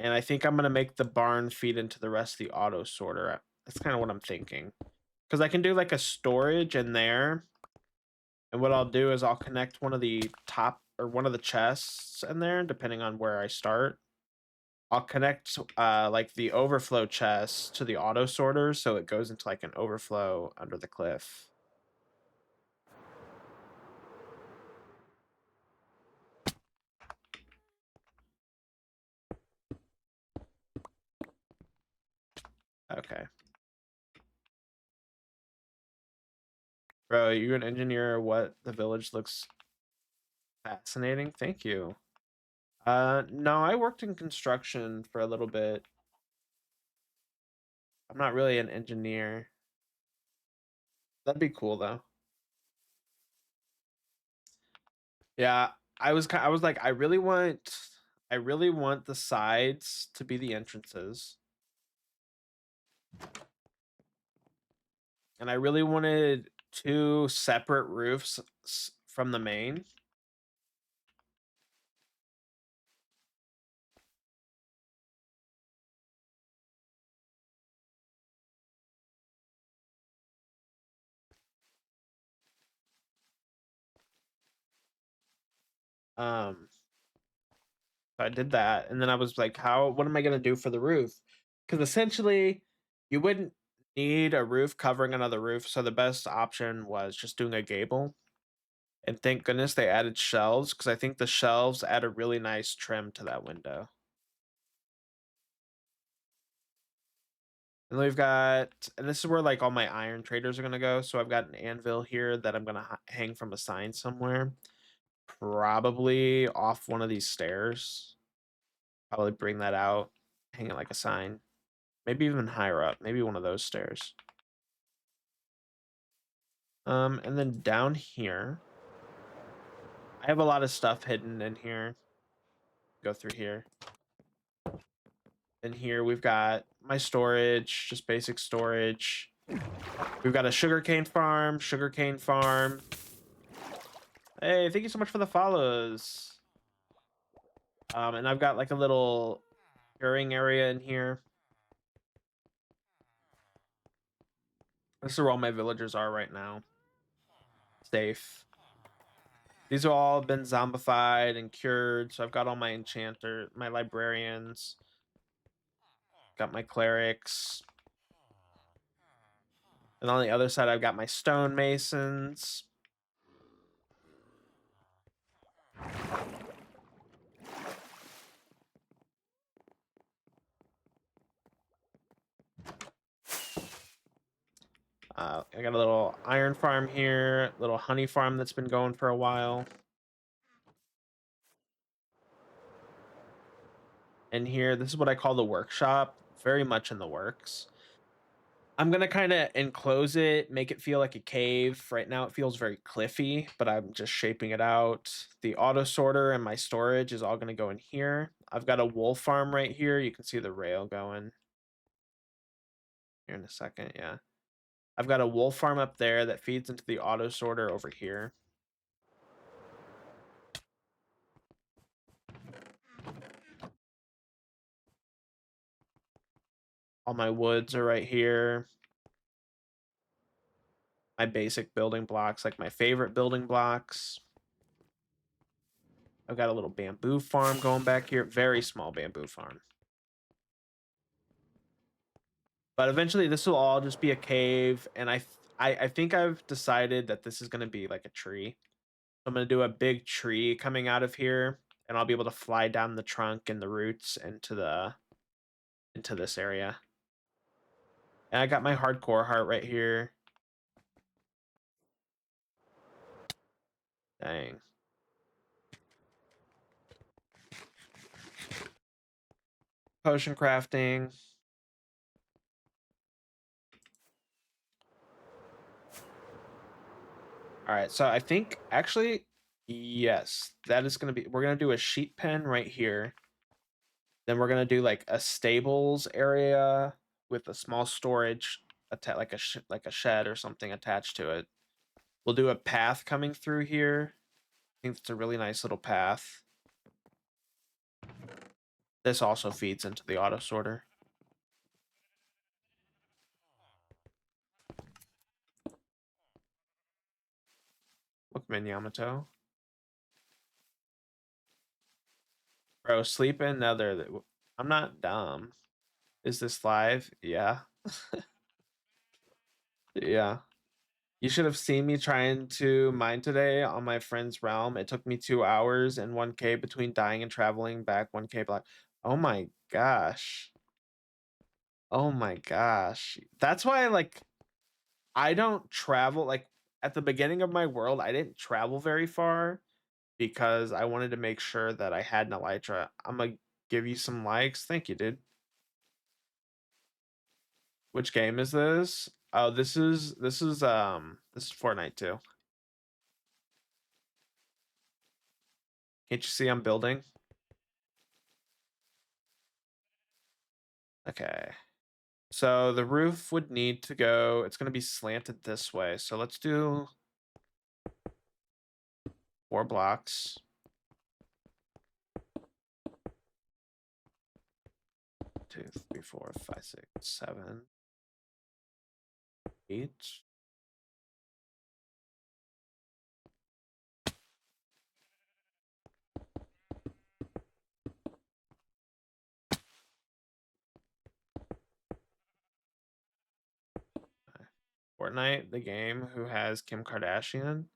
And I think I'm gonna make the barn feed into the rest of the auto sorter. That's kind of what I'm thinking. Because I can do like a storage in there. And what I'll do is I'll connect one of the top or one of the chests in there, depending on where I start. I'll connect like the overflow chest to the auto sorter so it goes into like an overflow under the cliff. Okay. Bro, you an engineer? What the village looks fascinating. Thank you. No, I worked in construction for a little bit. I'm not really an engineer. That'd be cool though. Yeah, I was like, I really want the sides to be the entrances. And I really wanted two separate roofs from the main. So I did that, and then I was like, what am I gonna do for the roof? Because essentially, you wouldn't need a roof covering another roof, so the best option was just doing a gable. And thank goodness they added shelves, because I think the shelves add a really nice trim to that window. And we've got, and this is where like all my iron traders are gonna go. So I've got an anvil here that I'm gonna hang from a sign somewhere, probably off one of these stairs. Probably bring that out, hang it like a sign. Maybe even higher up, maybe one of those stairs. And then down here, I have a lot of stuff hidden in here. Go through here. In here, we've got my storage, just basic storage. We've got a sugarcane farm, Hey, thank you so much for the follows. And I've got like a little curing area in here. This is where all my villagers are right now. Safe. These have all been zombified and cured, so I've got all my enchanters, my librarians, got my clerics. And on the other side, I've got my stonemasons. I got a little iron farm here, little honey farm that's been going for a while. And here, this is what I call the workshop, very much in the works. I'm gonna kind of enclose it, make it feel like a cave. Right now it feels very cliffy, but I'm just shaping it out. The auto sorter and my storage is all gonna go in here. I've got a wool farm right here. You can see the rail going here in a second. Yeah. I've got a wool farm up there that feeds into the auto sorter over here. All my woods are right here. My basic building blocks, like my favorite building blocks. I've got a little bamboo farm going back here. Very small bamboo farm. But eventually this will all just be a cave. And I think I've decided that this is going to be like a tree. I'm going to do a big tree coming out of here. And I'll be able to fly down the trunk and the roots into this area. And I got my hardcore heart right here. Dang. Potion crafting. All right, so I think actually, yes, that is going to be, we're going to do a sheep pen right here. Then we're going to do like a stables area with a small storage, like a shed or something attached to it. We'll do a path coming through here. I think it's a really nice little path. This also feeds into the auto sorter. Bookman Yamato. Bro, sleep in nether. I'm not dumb. Is this live? Yeah. Yeah. You should have seen me trying to mine today on my friend's realm. It took me 2 hours and 1K between dying and traveling back 1K block. Oh my gosh. Oh my gosh. That's why like I don't travel like at the beginning of my world, I didn't travel very far because I wanted to make sure that I had an elytra. I'm gonna give you some likes. Thank you, dude. Which game is this? Oh, this is Fortnite too. Can't you see I'm building? Okay. So the roof would need to go, it's gonna be slanted this way. So let's do 4 blocks. 2, 3, 4, 5, 6, 7, 8. Fortnite, the game who has Kim Kardashian.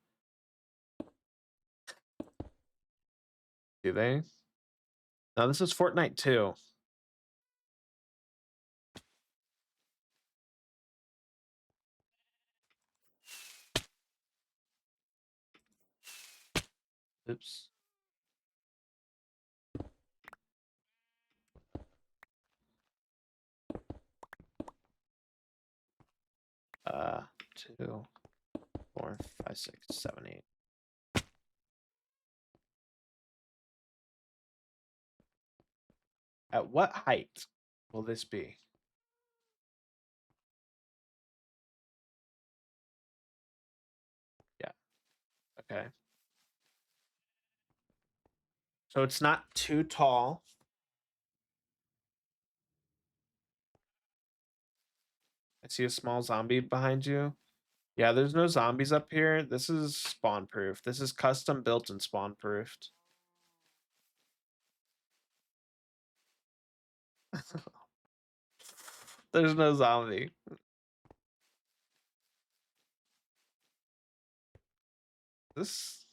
Do they? No, this is Fortnite 2. Oops. Uh, 2, 4, 5, 6, 7, 8. At what height will this be? Yeah. Okay. So it's not too tall. I see a small zombie behind you. Yeah, there's no zombies up here. This is spawn proof. This is custom built and spawn proofed. There's no zombie. This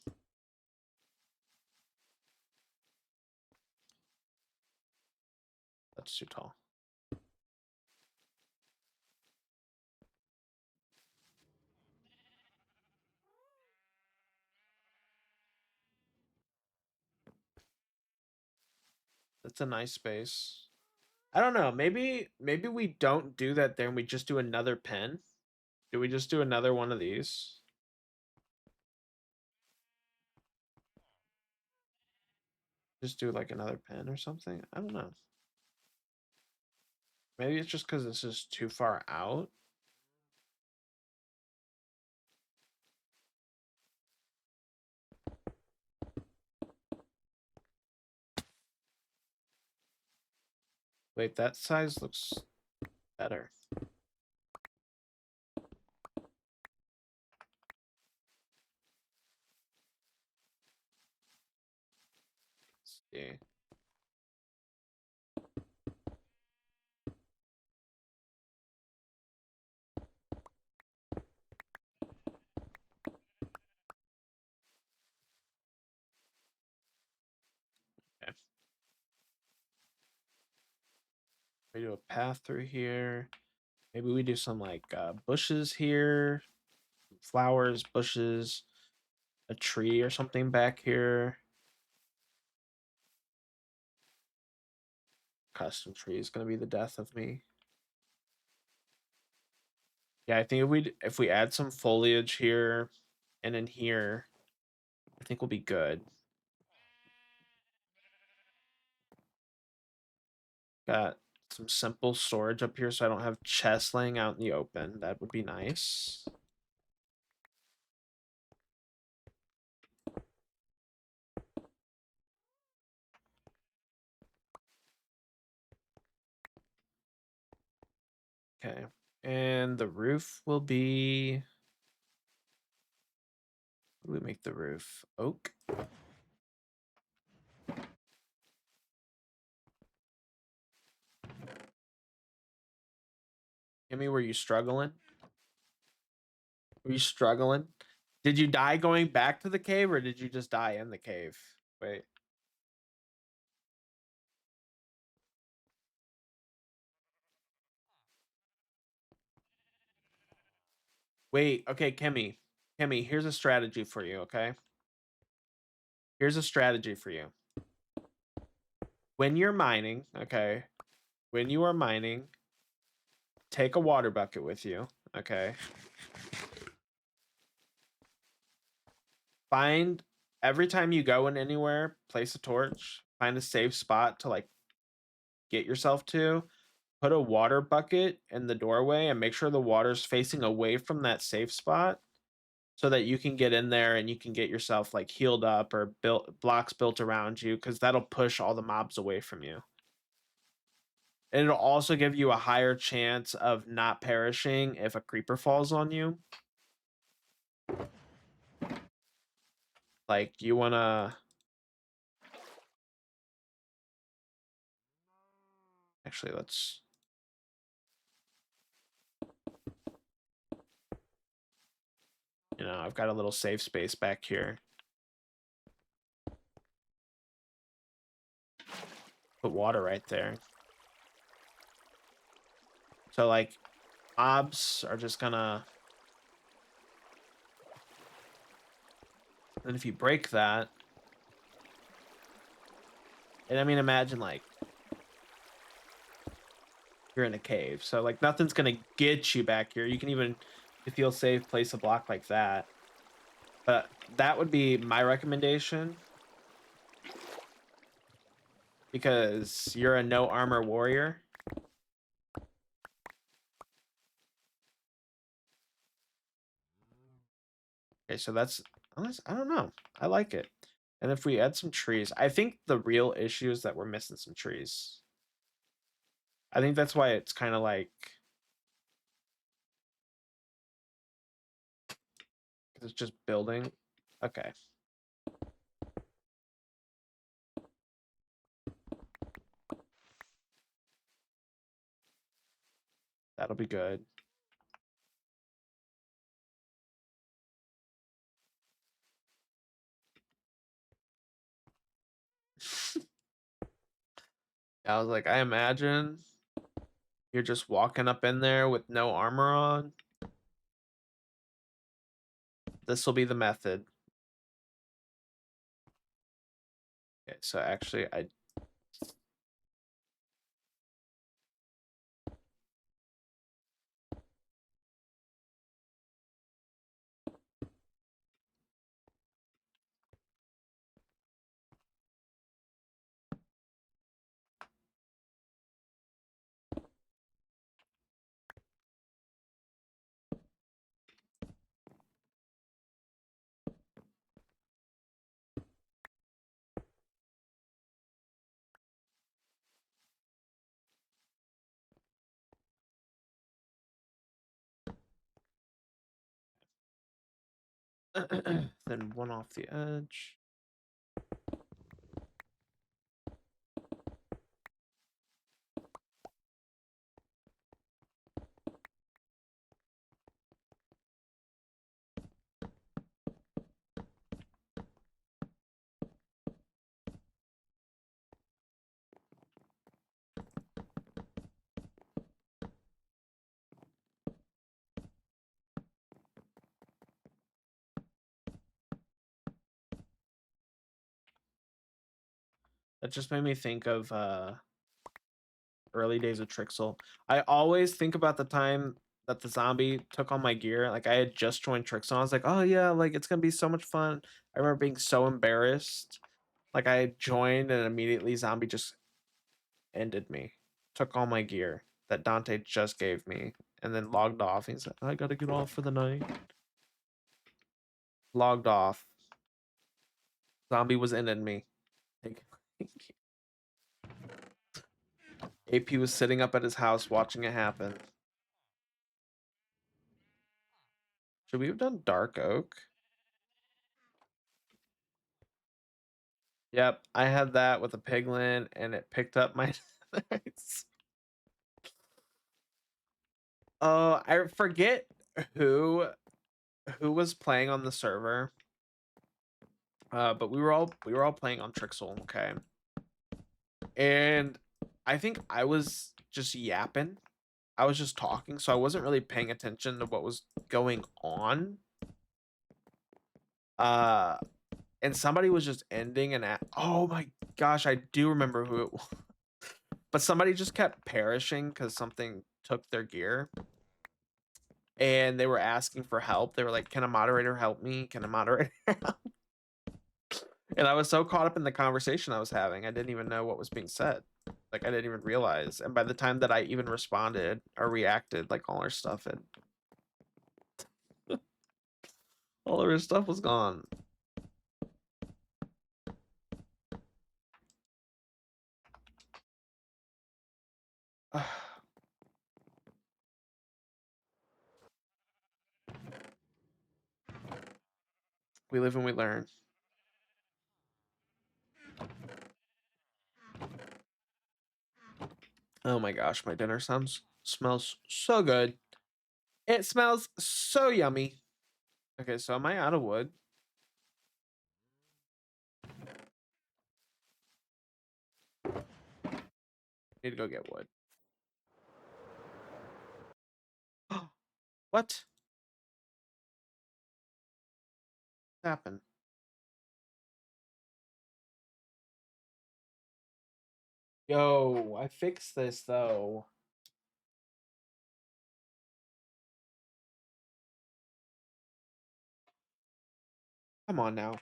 that's too tall. That's a nice space. I don't know. Maybe we don't do that there and we just do another pen. Do we just do another one of these? Just do like another pen or something? I don't know. Maybe it's just because this is too far out. Wait, that size looks better. Let's see. Okay. We do a path through here. Maybe we do some like bushes here, flowers, bushes, a tree or something back here. Custom tree is gonna be the death of me. Yeah, I think if we add some foliage here and in here, I think we'll be good. Got some simple storage up here so I don't have chests laying out in the open. That would be nice. Okay. And the roof will be, what do we make the roof? Oak? Kimmy, were you struggling? Were you struggling? Did you die going back to the cave or did you just die in the cave? Wait. Wait, okay, Kimmy. Kimmy, here's a strategy for you, okay? Here's a strategy for you. When you're mining, okay? When you are mining, take a water bucket with you, okay? Find every time you go in anywhere, place a torch, find a safe spot to like get yourself to. Put a water bucket in the doorway and make sure the water's facing away from that safe spot so that you can get in there and you can get yourself like healed up or built blocks built around you because that'll push all the mobs away from you. And it'll also give you a higher chance of not perishing if a creeper falls on you. Like you wanna actually let's I've got a little safe space back here. Put water right there. So like mobs are just gonna, and if you break that, and I mean imagine like you're in a cave, so like nothing's gonna get you back here. You can even, if you feel safe, place a block like that. But that would be my recommendation because you're a no armor warrior. Okay, so that's, I don't know. I like it. And if we add some trees, I think the real issue is that we're missing some trees. I think that's why it's kind of like, it's just building. Okay. That'll be good. I was like, I imagine you're just walking up in there with no armor on. This will be the method. Okay, so actually I then one off the edge. That just made me think of early days of Trixel. I always think about the time that the zombie took all my gear. Like I had just joined Trixel. I was like, oh yeah, like it's gonna be so much fun. I remember being so embarrassed. Like I had joined and immediately zombie just ended me. Took all my gear that Dante just gave me and then logged off. He's like, I gotta get off for the night. Logged off. Zombie was ending me. AP was sitting up at his house watching it happen. Should we have done Dark Oak? Yep, I had that with a piglin and it picked up my Oh, I forget who was playing on the server. But we were all playing on Trixel, okay? And I think I was just yapping. I was just talking, so I wasn't really paying attention to what was going on. And somebody was just ending and oh my gosh, I do remember who it was. But somebody just kept perishing because something took their gear. And they were asking for help. They were like, can a moderator help me? Can a moderator help? And I was so caught up in the conversation I was having, I didn't even know what was being said. Like, I didn't even realize. And by the time that I even responded or reacted, like, all our stuff had... all of her stuff was gone. We live and we learn. Oh my gosh, my dinner smells so good. It smells so yummy. Okay, so am I out of wood? Need to go get wood. What happened? Yo, I fixed this though. Come on now.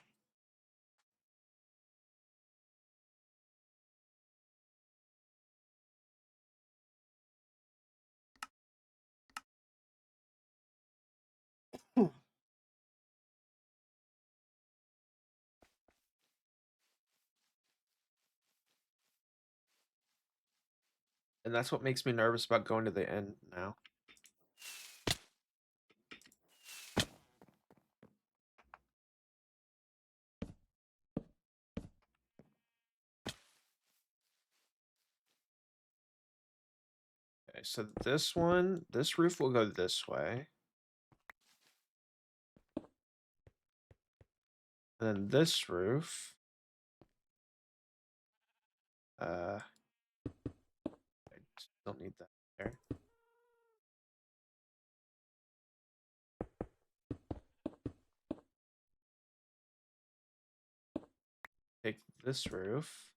And that's what makes me nervous about going to the end now. Okay, so this roof will go this way. And then this roof. I still need that there. Take this roof.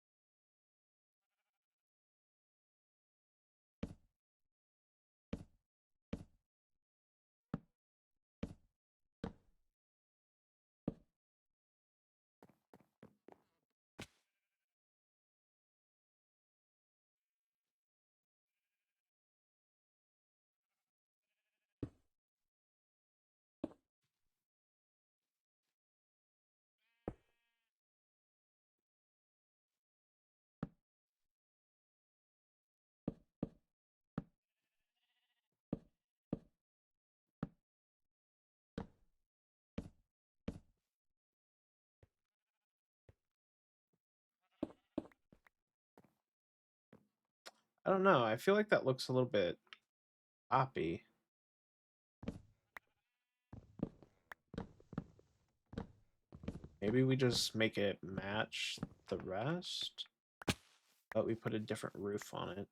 I don't know. I feel like that looks a little bit poppy. Maybe we just make it match the rest, but we put a different roof on it.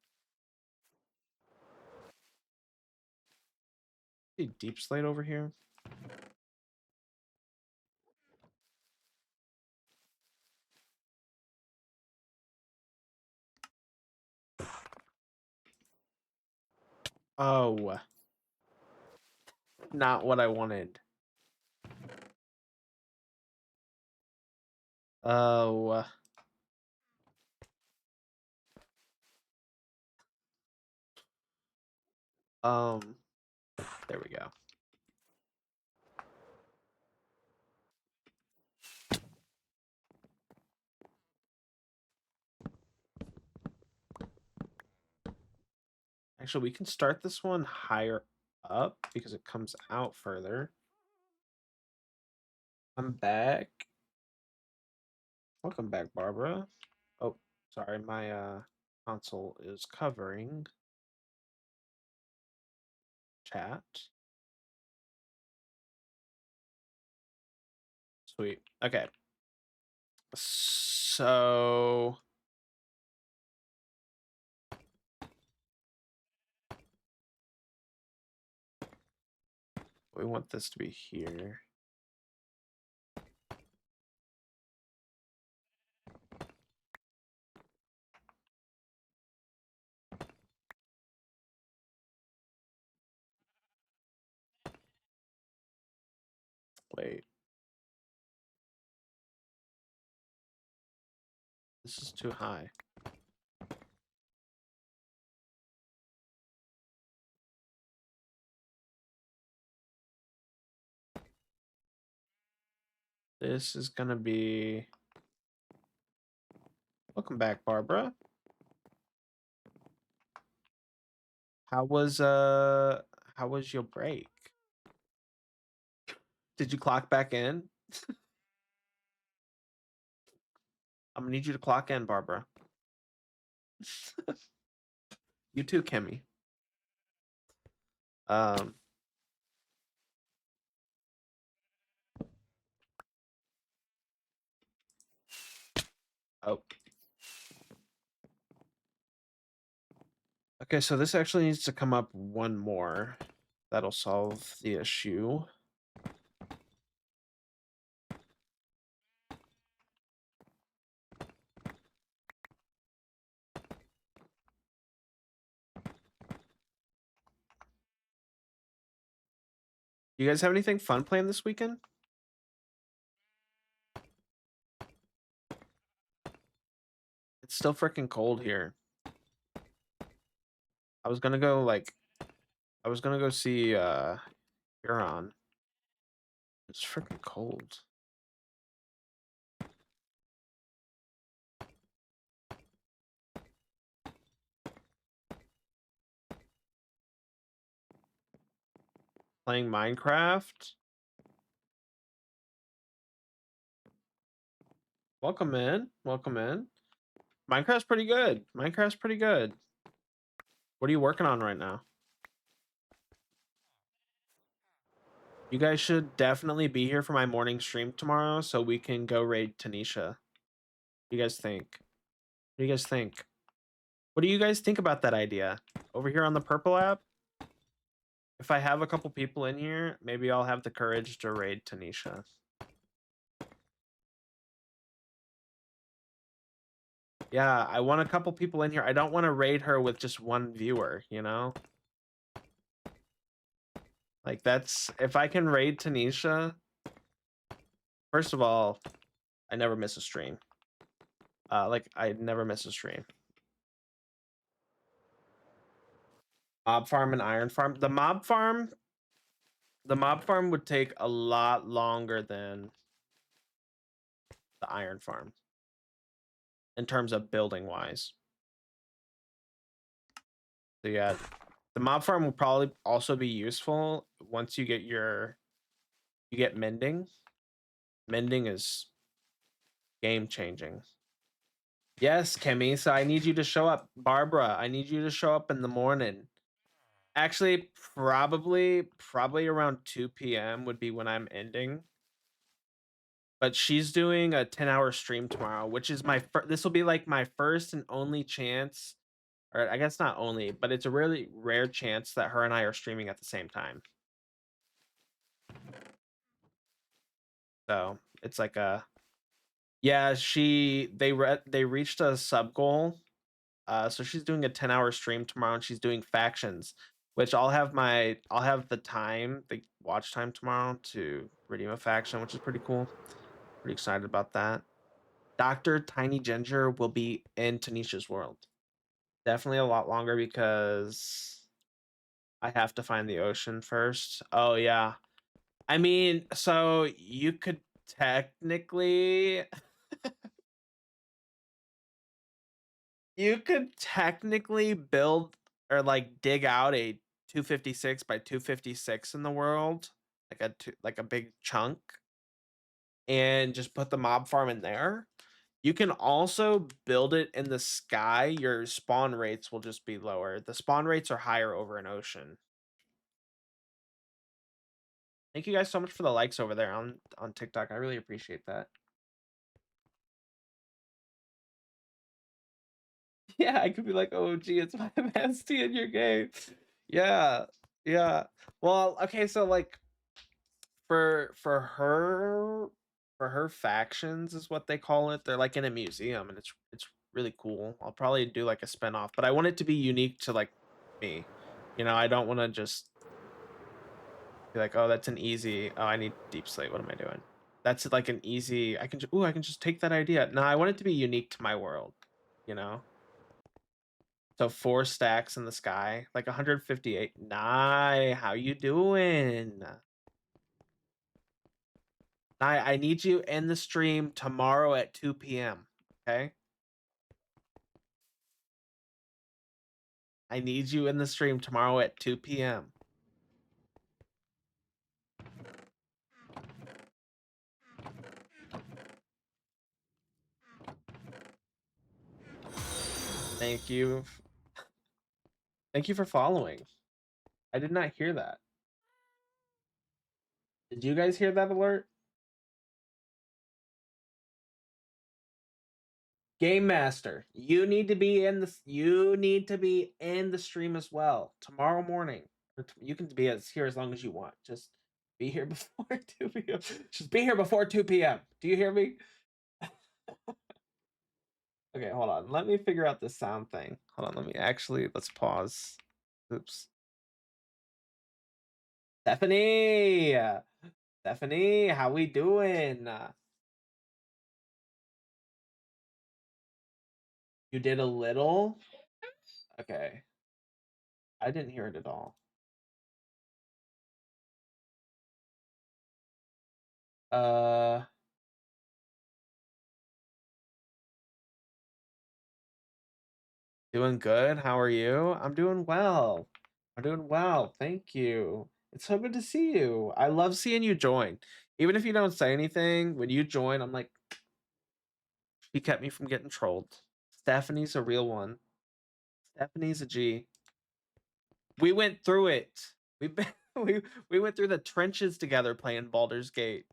See deep slate over here? Oh. Not what I wanted. Oh. There we go. Actually, we can start this one higher up because it comes out further. I'm back. Welcome back, Barbara. Oh, sorry, my console is covering chat. Sweet. Okay. So we want this to be here. Wait. This is too high. This is gonna be... Welcome back, Barbara. How was your break? Did you clock back in? I'm gonna need you to clock in, Barbara. You too, Kimmy. Oh. Okay, so this actually needs to come up one more. That'll solve the issue. You guys have anything fun planned this weekend? It's still freaking cold here. I was gonna go see Huron. It's freaking cold. Playing Minecraft. Welcome in. Welcome in. Minecraft's pretty good. Minecraft's pretty good. What are you working on right now? You guys should definitely be here for my morning stream tomorrow so we can go raid Tanisha. What do you guys think? What do you guys think? What do you guys think about that idea? Over here on the purple app? If I have a couple people in here, maybe I'll have the courage to raid Tanisha. Yeah, I want a couple people in here. I don't want to raid her with just one viewer, you know? Like, that's... If I can raid Tanisha... First of all, I never miss a stream. I never miss a stream. Mob farm and iron farm. The mob farm would take a lot longer than the iron farm in terms of building wise. So yeah, the mob farm will probably also be useful once you get mending. Mending is game changing. Yes, Kimmy. So I need you to show up. Barbara, I need you to show up in the morning. Actually, probably around 2 p.m. would be when I'm ending. But she's doing a 10-hour stream tomorrow, which is this will be like my first and only chance, or I guess not only, but it's a really rare chance that her and I are streaming at the same time. So it's like yeah, they reached a sub goal. So she's doing a 10-hour stream tomorrow, and she's doing factions, which I'll have the watch time tomorrow to redeem a faction, which is pretty cool. Pretty excited about that. Dr. Tiny Ginger will be in Tanisha's world. Definitely a lot longer because I have to find the ocean first. Oh yeah. I mean, so you could technically build or like dig out a 256 by 256 in the world, like a big chunk, and just put the mob farm in there. You can also build it in the sky. Your spawn rates will just be lower. The spawn rates are higher over an ocean. Thank you guys so much for the likes over there on TikTok. I really appreciate that. Yeah, I could be like, oh gee, it's my bestie in your game. Yeah, yeah. Well, okay, so like for her factions is what they call it. They're like in a museum, and it's really cool. I'll probably do like a spin-off, but I want it to be unique to like me. You know, I don't want to just Be like, oh, that's an easy. Oh, I need deep slate. What am I doing? That's like an easy. I can. Ooh, I can just take that idea. No, I want it to be unique to my world. You know. So 4 stacks in the sky, like 158. Nye, how you doing? Nye, I need you in the stream tomorrow at 2 p.m. Okay. I need you in the stream tomorrow at 2 p.m. Thank you. Thank you for following. I did not hear that. Did you guys hear that alert? Game Master, you need to be in the stream as well tomorrow morning. You can be here as long as you want. Just be here before 2 p.m. Just be here before 2 p.m. Do you hear me? Okay, hold on. Let me figure out the sound thing. Hold on. Let's pause. Oops. Stephanie, how we doing? You did a little? Okay. I didn't hear it at all. Doing good. How are you? I'm doing well. I'm doing well. Thank you. It's so good to see you. I love seeing you join. Even if you don't say anything, when you join, I'm like, he kept me from getting trolled. Stephanie's a real one. Stephanie's a G. We went through it. We've been we went through the trenches together playing Baldur's Gate.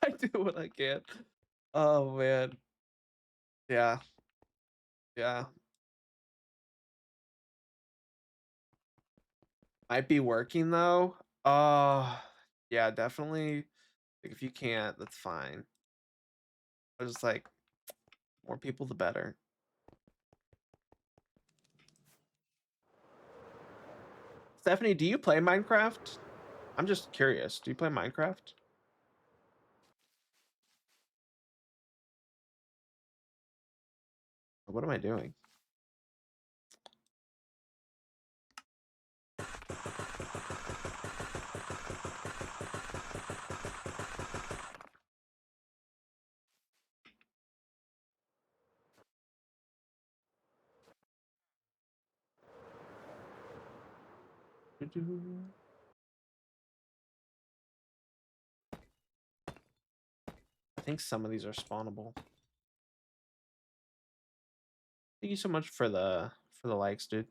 I do what I can. Oh man. Yeah. Yeah. Might be working though. Yeah, definitely. Like, if you can't, that's fine. I was just like, more people the better. Stephanie, do you play Minecraft? I'm just curious. Do you play Minecraft? What am I doing? I think some of these are spawnable. Thank you so much for the likes, dude.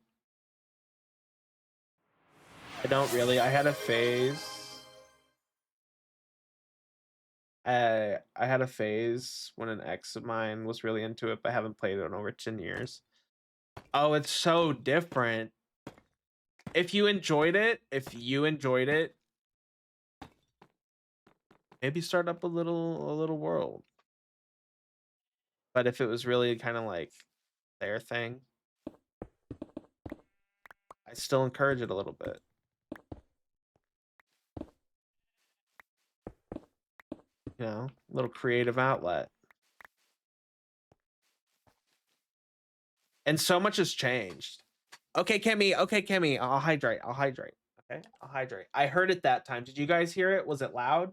I don't really. I had a phase. I had a phase when an ex of mine was really into it, but I haven't played it in over 10 years. Oh, it's so different. If you enjoyed it, maybe start up a little world. But if it was really kind of like their thing, I still encourage it a little bit. You know, a little creative outlet. And so much has changed. Okay, Kimmy. I'll hydrate. Okay, I'll hydrate. I heard it that time. Did you guys hear it? Was it loud?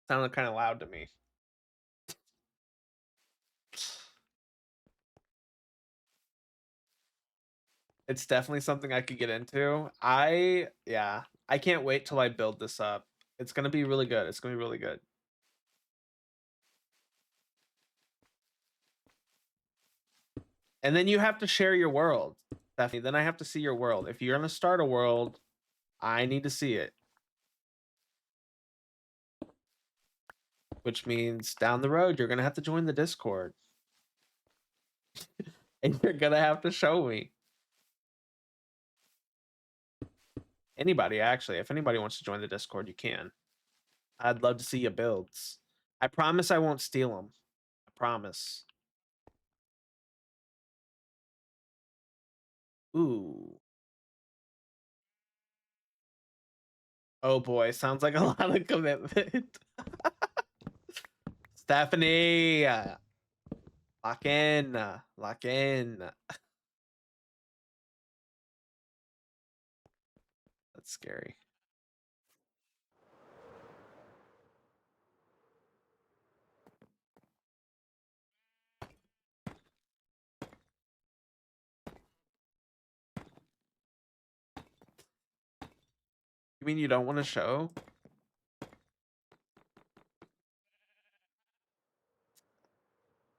Sounded kind of loud to me. It's definitely something I could get into. I can't wait till I build this up. It's gonna be really good. It's gonna be really good. And then you have to share your world, Stephanie. Then I have to see your world. If you're gonna start a world, I need to see it. Which means down the road, you're gonna have to join the Discord. And you're gonna have to show me. Anybody, actually. If anybody wants to join the Discord, you can. I'd love to see your builds. I promise I won't steal them. I promise. Ooh. Oh boy, sounds like a lot of commitment. Stephanie, lock in, lock in. That's scary. You mean you don't want to show?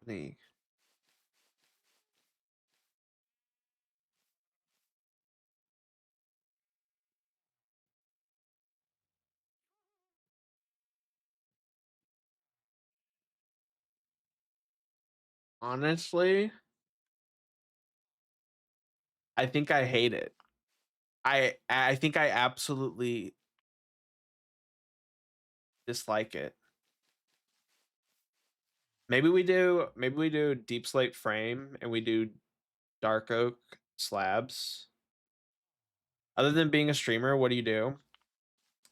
Me. Honestly, I think I hate it. I think I absolutely dislike it. Maybe we do deep slate frame and we do dark oak slabs. Other than being a streamer, what do you do?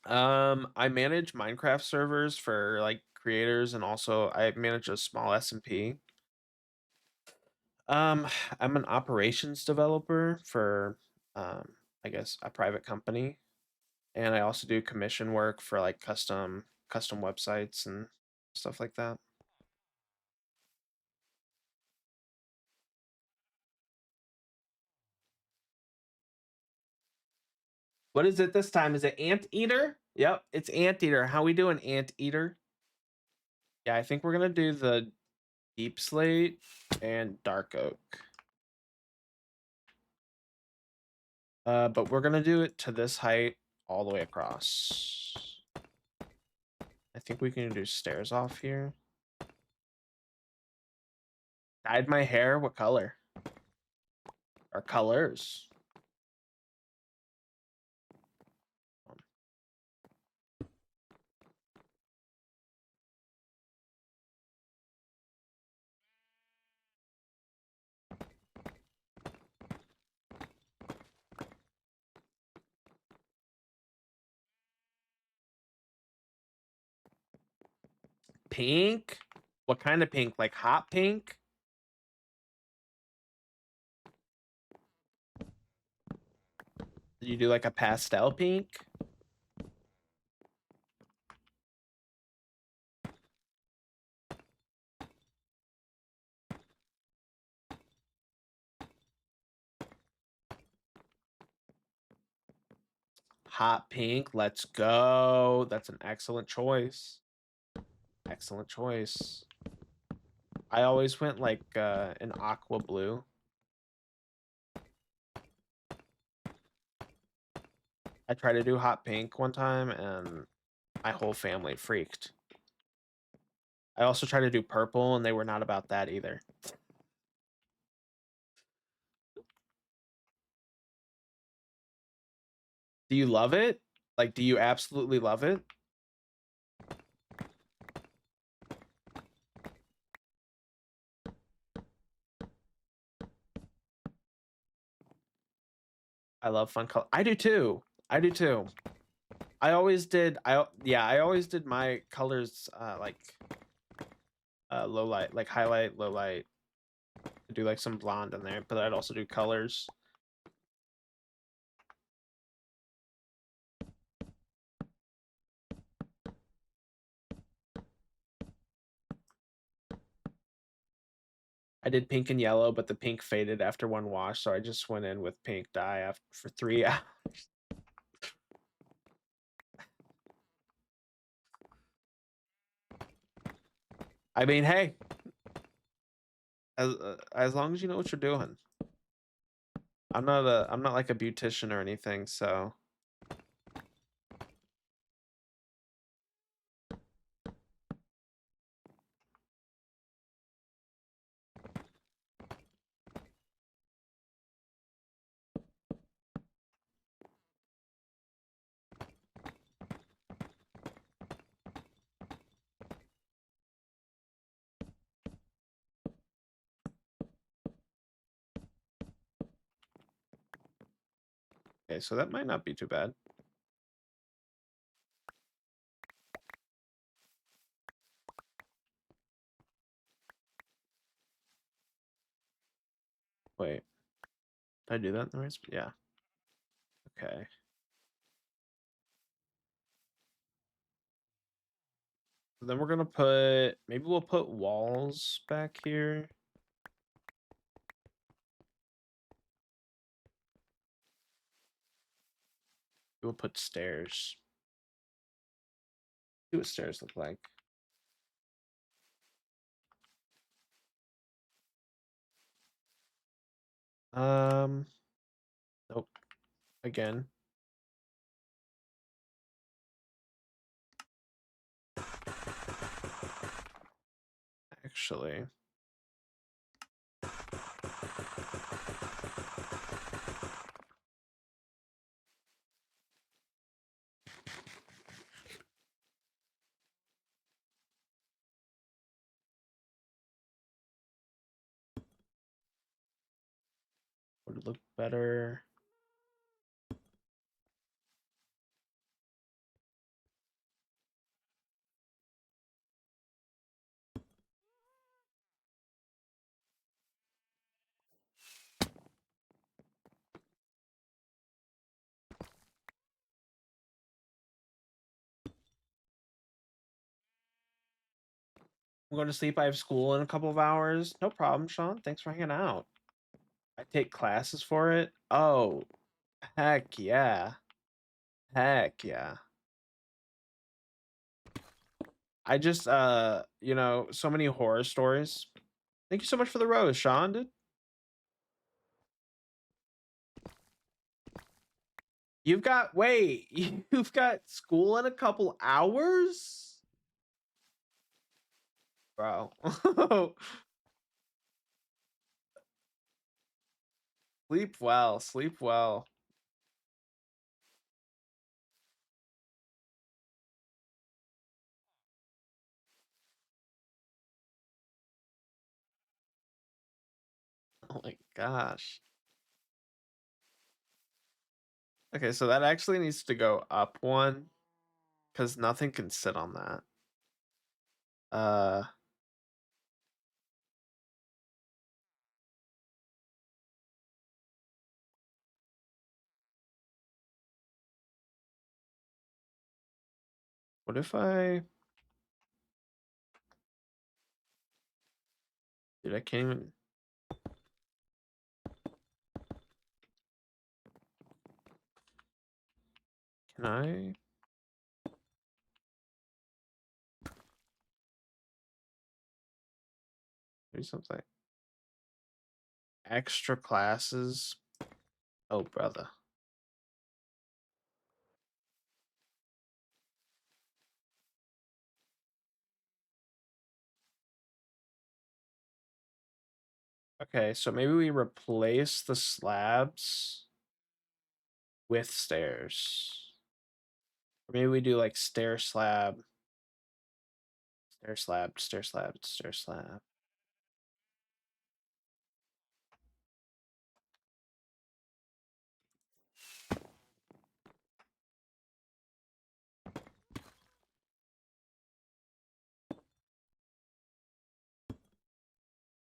I manage Minecraft servers for like creators, and also I manage a small SMP. I'm an operations developer for I guess a private company, and I also do commission work for like custom websites and stuff like that. What is it this time? Is it Anteater? Yep, it's Anteater. How we doing, Anteater? Yeah, I think we're gonna do the deep slate and dark oak. But we're gonna do it to this height all the way across. I think we can do stairs off here. Dyed my hair. What color? Or colors? Pink? What kind of pink? Like hot pink? Did you do like a pastel pink? Hot pink. Let's go. That's an excellent choice. Excellent choice. I always went like an aqua blue. I tried to do hot pink one time and my whole family freaked. I also tried to do purple and they were not about that either. Do you love it? Like, do you absolutely love it? I love fun color. I do too. I do too. I always did. I always did my colors like low light, like highlight, low light. I do like some blonde in there, but I'd also do colors. I did pink and yellow, but the pink faded after one wash, so I just went in with pink dye after for 3 hours. I mean, hey, as long as you know what you're doing. I'm not like a beautician or anything, so Okay, so that might not be too bad. Wait, did I do that in the right spot? Yeah. Okay. Then we're gonna put, maybe we'll put walls back here. We'll put stairs. See what stairs look like. Nope. Again. Actually. Would look better. I'm going to sleep. I have school in a couple of hours. No problem, Sean. Thanks for hanging out. I take classes for it. Oh, heck yeah. Heck yeah. I just you know, so many horror stories. Thank you so much for the rose, Sean, dude. You've got wait, you've got school in a couple hours? Bro. Sleep well, sleep well. Oh my gosh. Okay, so that actually needs to go up one because nothing can sit on that. Uh, what if I, dude, I can't even, can I? Do something. Extra classes. Oh, brother. Okay, so maybe we replace the slabs with stairs. Or maybe we do like stair slab, stair slab, stair slab, stair slab.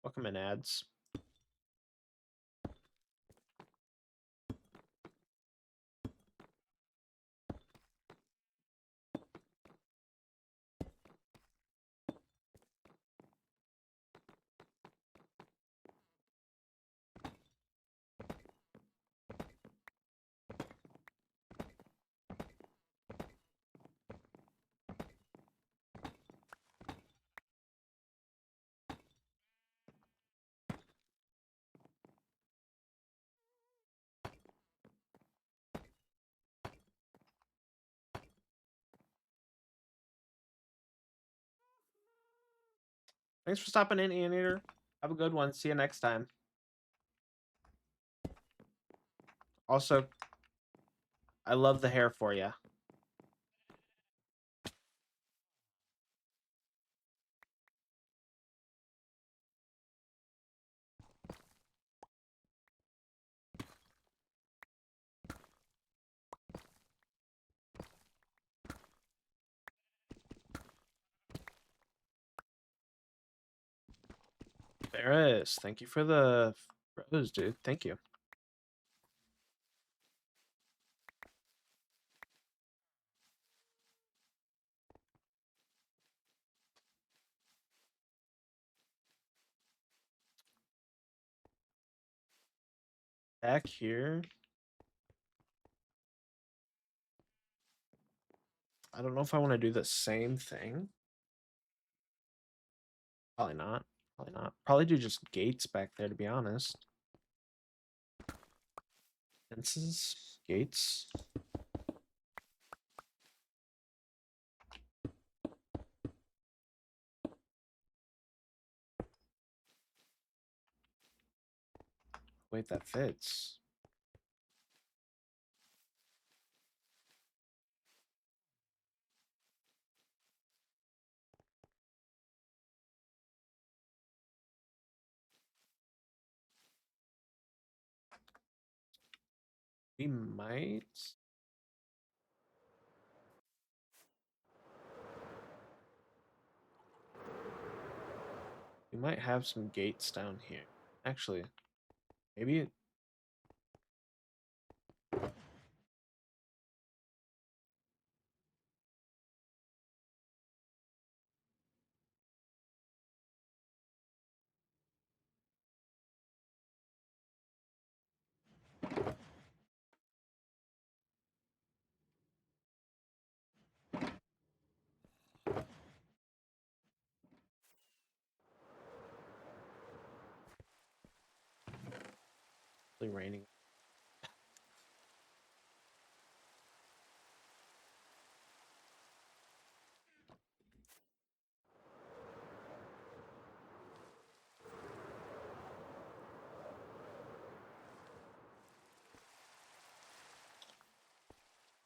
Welcome in ads. Thanks for stopping in, Anteater. Have a good one. See you next time. Also, I love the hair for you. Laris, thank you for the rose, dude. Thank you. Back here. I don't know if I want to do the same thing. Probably not. Probably not. Probably do just gates back there, to be honest. Fences, gates. Wait, that fits. We might. We might have some gates down here. Actually, maybe. Really raining.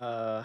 Uh,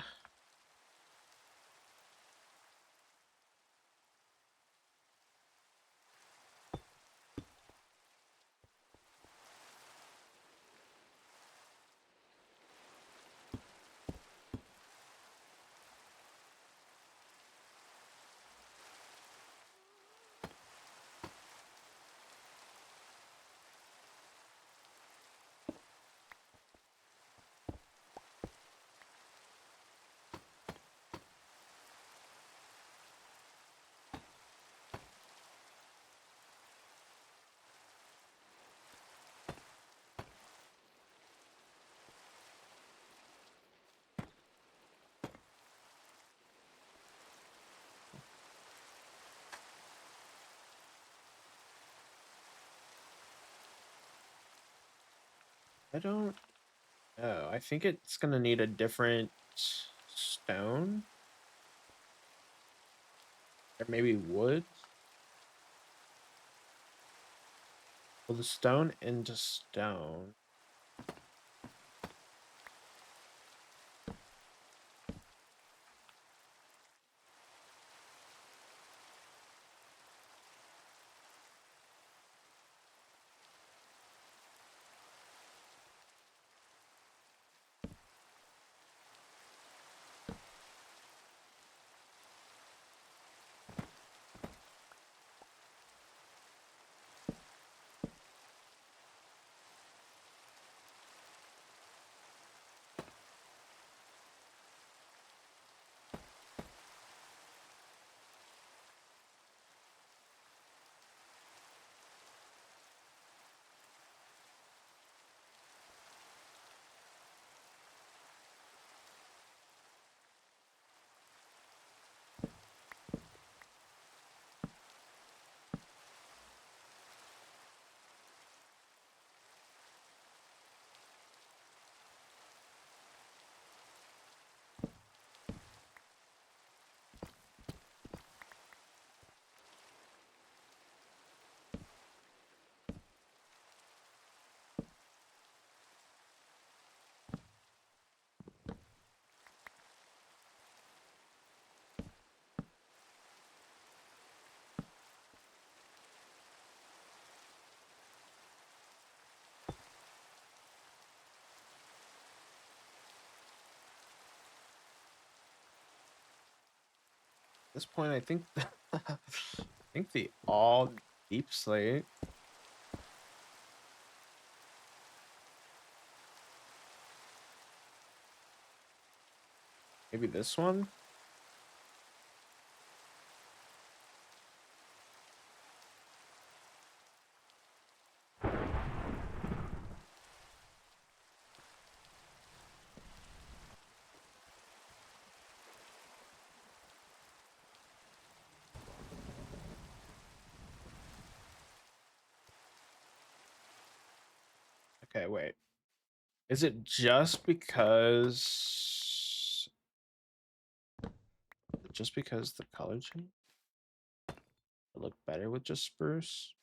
I don't know. I think it's gonna need a different stone. Or maybe wood. Well, the stone into stone. At this point, I think I think the all deep slate Maybe this one? Okay, wait. Is it just because the color change? It look better with just spruce?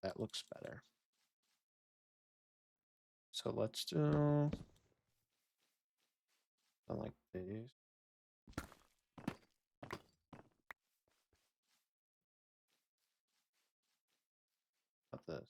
That looks better. So let's do something like these. About this.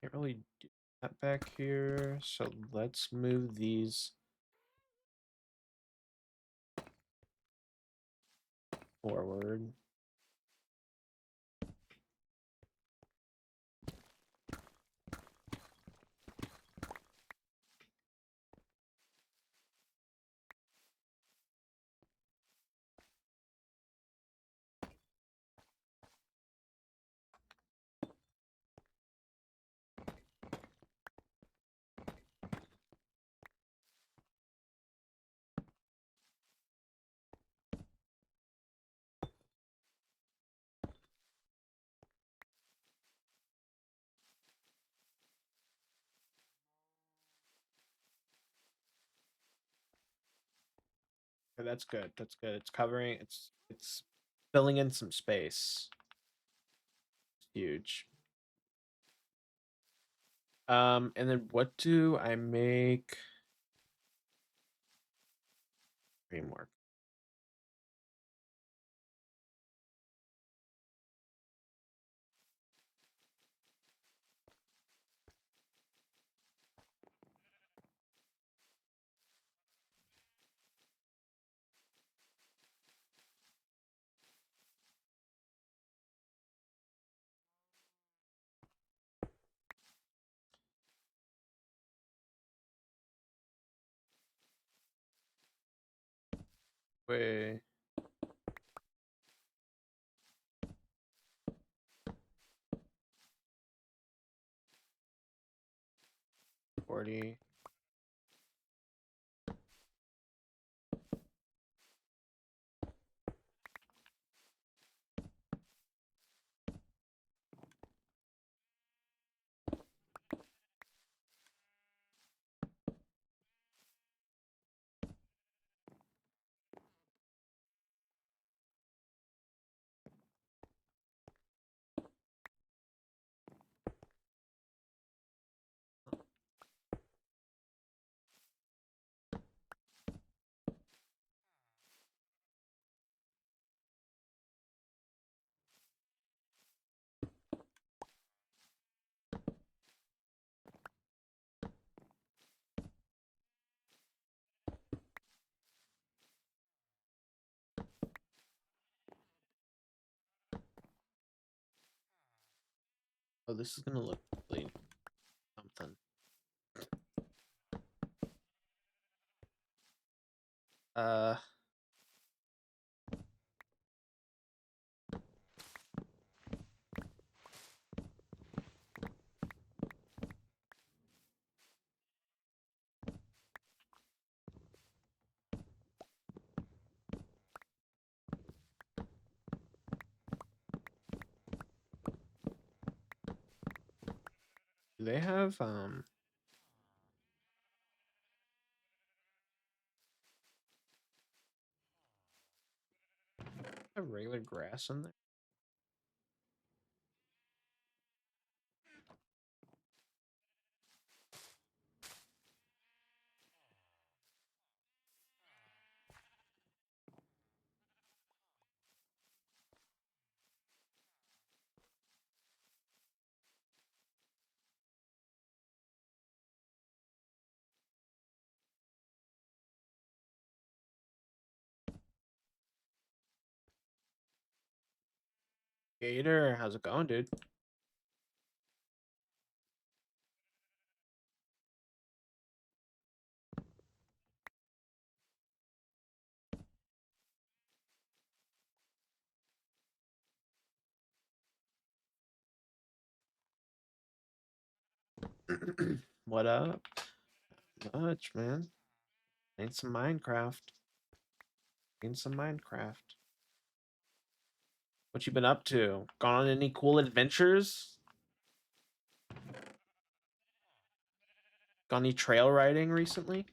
Can't really do that back here. So let's move these forward. Okay, that's good. That's good. It's covering. It's filling in some space. Huge. And then what do I make? Framework. Way 40. Oh, this is gonna look really something. Uh, do they have Have regular grass in there. Gator, how's it going, dude? What up? Much, man. Ain't some Minecraft. Ain't some Minecraft. What you been up to? Gone on any cool adventures? Gone any trail riding recently?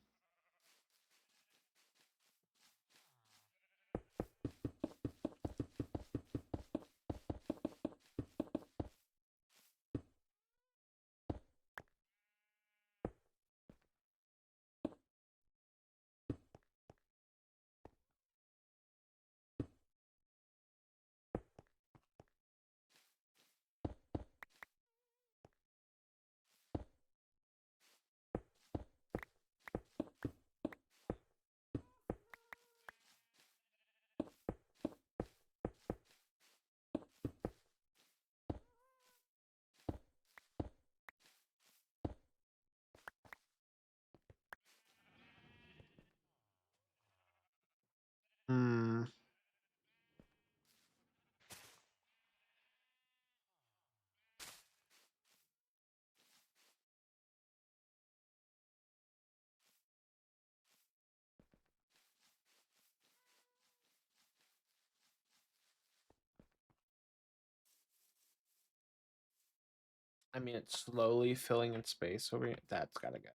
Hmm. I mean, it's slowly filling in space over here. That's gotta go.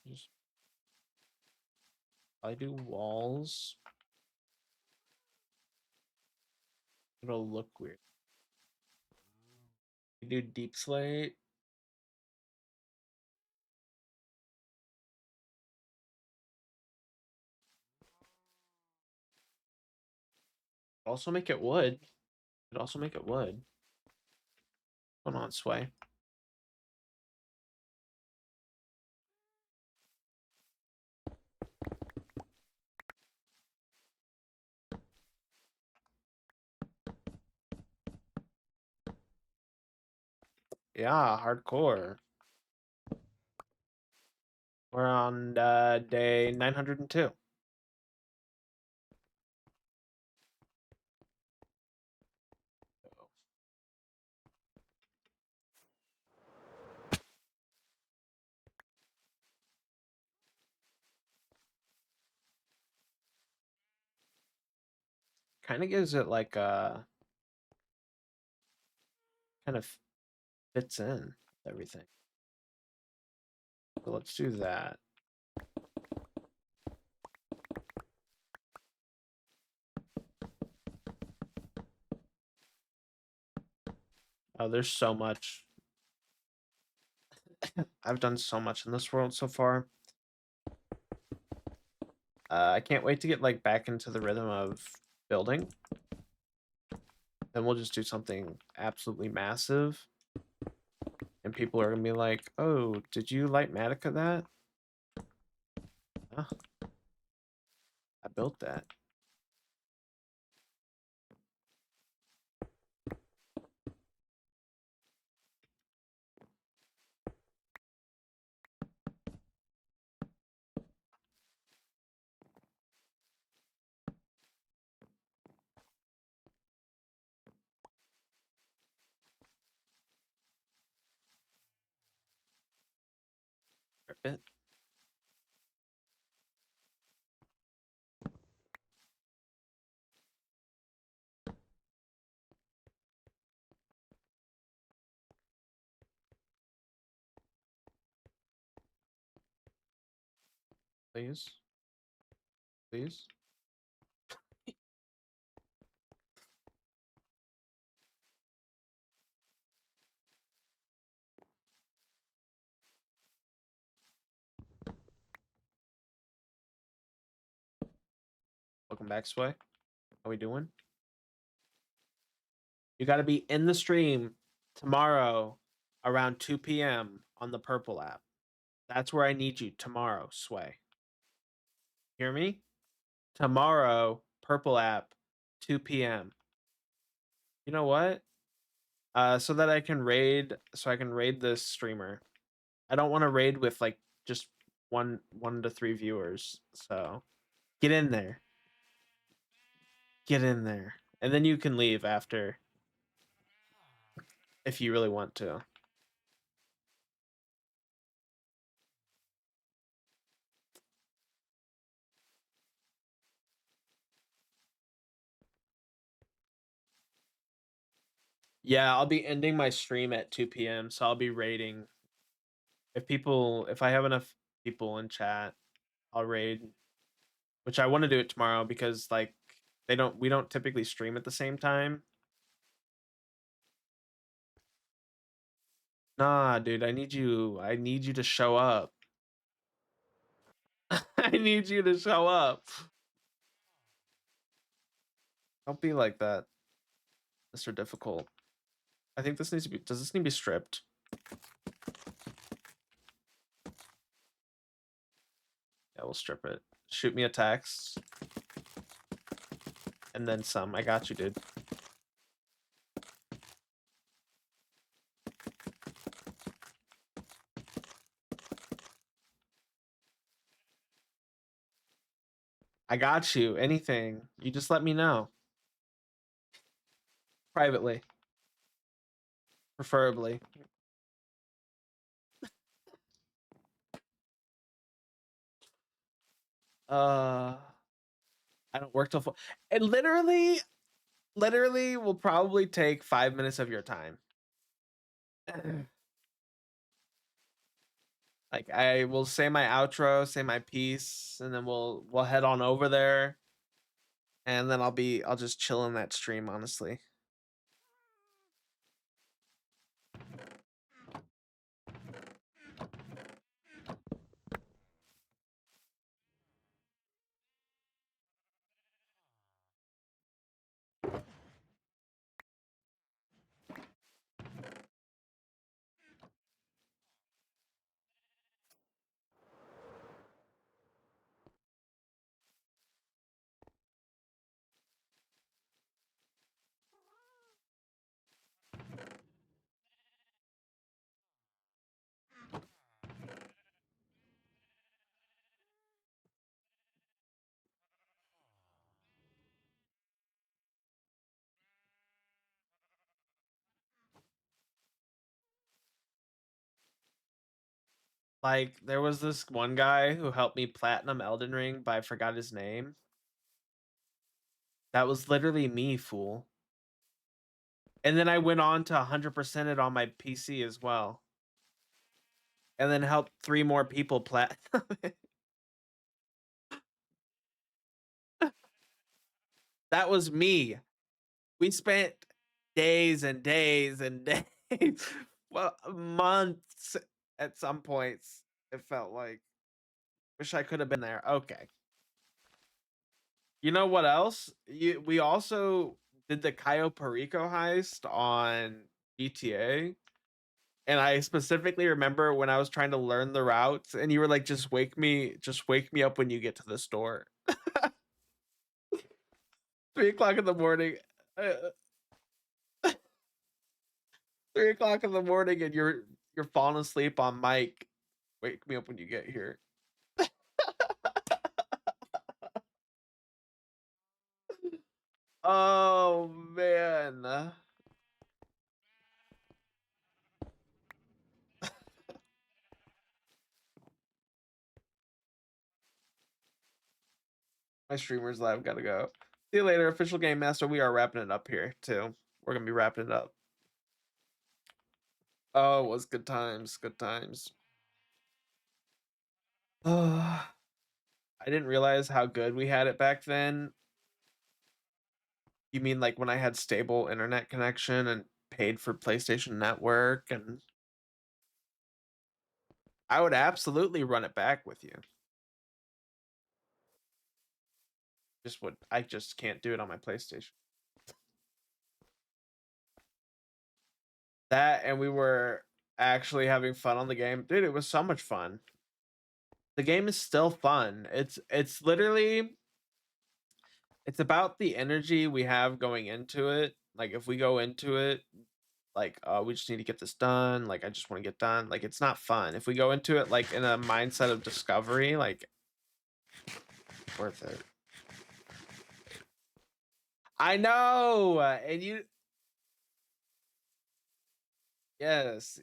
Just I do walls. It'll look weird. You do deep slate. Also make it wood. Could also make it wood. Hold on, Sway. Yeah, hardcore. We're on day 902. Kind of gives it like kind of fits in with everything. So let's do that. Oh, there's so much. I've done so much in this world so far. I can't wait to get like back into the rhythm of building. Then we'll just do something absolutely massive. And people are gonna be like, "Oh, did you light Matica that?" Huh, I built that. Rip it. Please. Please. Welcome back, Sway. How we doing? You got to be in the stream tomorrow around 2 p.m. on the Purple app. That's where I need you tomorrow, Sway. Hear me? Tomorrow, Purple app, 2 p.m. You know what? So that I can raid this streamer. I don't want to raid with like just one to three viewers. So get in there. Get in there. And then you can leave after if you really want to. Yeah, I'll be ending my stream at 2 p.m. So I'll be raiding. If I have enough people in chat, I'll raid. Which I want to do it tomorrow because like we don't typically stream at the same time. Nah, dude, I need you to show up. I need you to show up. Don't be like that, Mr. Difficult. I think this needs to be. Does this need to be stripped? Yeah, we'll strip it. Shoot me a text. And then some. I got you, dude. I got you. Anything. You just let me know. Privately. Preferably. I don't work till 4. It literally will probably take 5 minutes of your time. Like I will say my outro, say my piece, and then we'll head on over there. And then I'll just chill in that stream, honestly. Like there was this one guy who helped me platinum Elden Ring, but I forgot his name. That was literally me, fool. And then I went on to 100% it on my PC as well. And then helped 3 more people platinum. That was me. We spent days and days and days, well, months at some points. It felt like. Wish I could have been there. Okay. You know what else? We also did the Cayo Perico heist on GTA. And I specifically remember when I was trying to learn the routes and you were like, just wake me up when you get to the store. 3 o'clock in the morning. 3 o'clock in the morning and you're falling asleep on mic. Wake me up when you get here. Oh man. My streamer's live, gotta go. See you later, official game master. We are wrapping it up here too. We're gonna be wrapping it up. Oh, it was good times, good times. I didn't realize how good we had it back then. You mean like when I had stable internet connection and paid for PlayStation Network, and I would absolutely run it back with you. I just can't do it on my PlayStation. That, and we were actually having fun on the game. Dude, it was so much fun. The game is still fun. It's literally, it's about the energy we have going into it. Like if we go into it like, we just need to get this done, like I just want to get done, like it's not fun. If we go into it like in a mindset of discovery, like worth it. I know, and you, yes,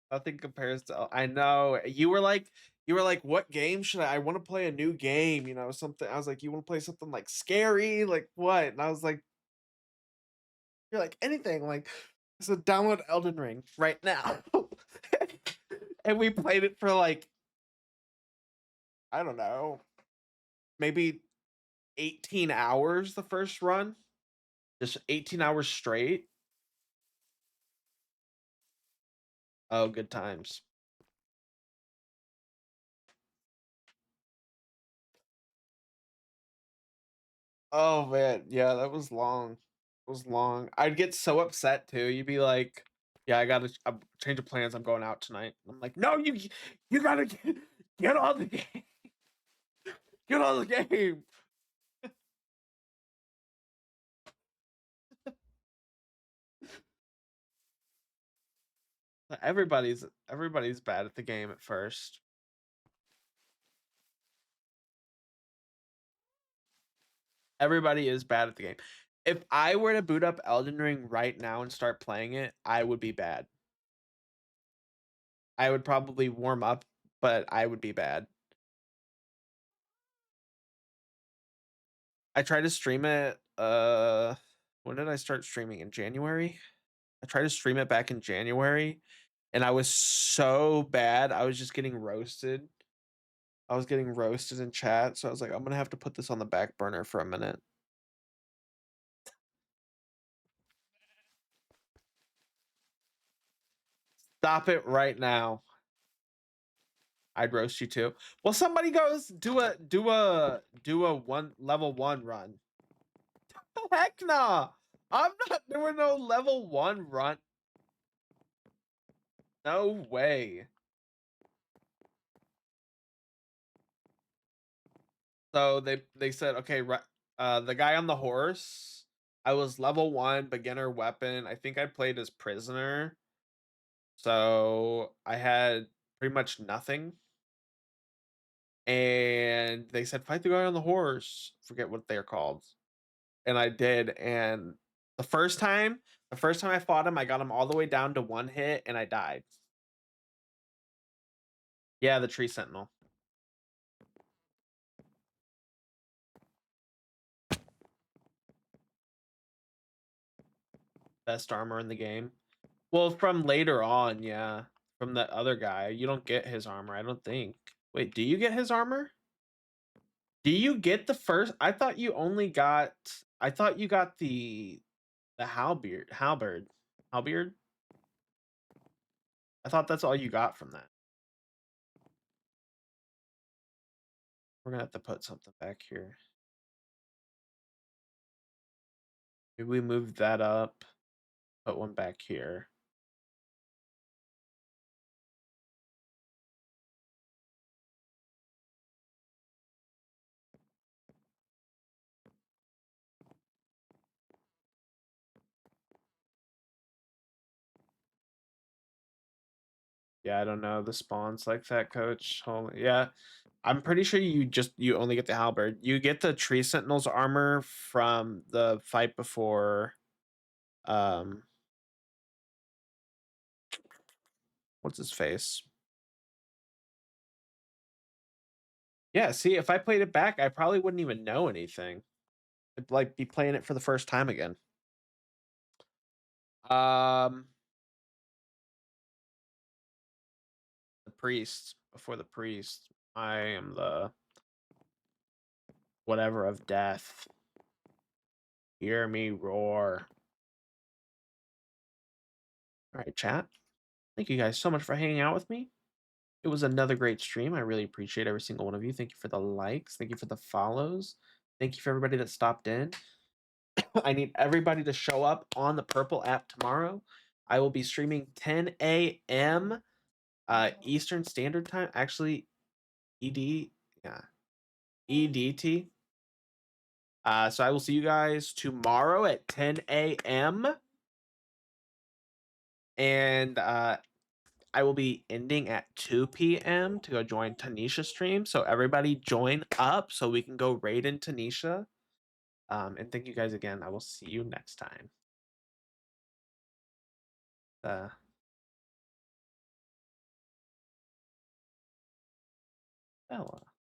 nothing compares to, I know. You were like, what game should I want to play a new game, you know, something. I was like, you want to play something like scary, like what? And I was like, you're like anything, like, so download Elden Ring right now. And we played it for like, I don't know, maybe 18 hours the first run. Just 18 hours straight. Oh, good times. Oh man, yeah, that was long. It was long. I'd get so upset too. You'd be like, "Yeah, I gotta change of plans. I'm going out tonight." I'm like, "No, you gotta get on the game. Get on the game." Everybody's bad at the game at first. Everybody is bad at the game. If I were to boot up Elden Ring right now and start playing it, I would be bad. I would probably warm up, but I would be bad. I tried to stream it, when did I start streaming? In January? I tried to stream it back in January, and I was so bad, I was just getting roasted. I was getting roasted in chat, so I was like, "I'm gonna have to put this on the back burner for a minute." Stop it right now. I'd roast you too. Well, somebody goes, do a level 1 run. Heck nah! I'm not doing no level 1 run. No way. So they said, okay, the guy on the horse, I was level 1 beginner weapon. I think I played as prisoner. So I had pretty much nothing. And they said, fight the guy on the horse. Forget what they're called. And I did. And the first time I fought him, I got him all the way down to 1 hit and I died. Yeah, the tree sentinel. Best armor in the game. Well, from later on, yeah. From the other guy, you don't get his armor, I don't think. Wait, do you get his armor? Do you get the first? I thought you only got. I thought you got the halberd. Halberd. I thought that's all you got from that. We're gonna have to put something back here. Maybe we move that up. Put one back here. Yeah, I don't know the spawns like that, coach. Holy, yeah. I'm pretty sure you only get the halberd. You get the tree sentinel's armor from the fight before what's his face? Yeah, see, if I played it back, I probably wouldn't even know anything. I'd like be playing it for the first time again. The priest, before the priest. I am the whatever of death. Hear me roar. All right, chat. Thank you guys so much for hanging out with me. It was another great stream. I really appreciate every single one of you. Thank you for the likes. Thank you for the follows. Thank you for everybody that stopped in. I need everybody to show up on the Purple app tomorrow. I will be streaming 10 a.m. Eastern Standard Time. Actually, ED, yeah, EDT. So I will see you guys tomorrow at 10 a.m. And I will be ending at 2 p.m. to go join Tanisha's stream. So everybody join up so we can go raid in Tanisha. And thank you guys again. I will see you next time. Bella.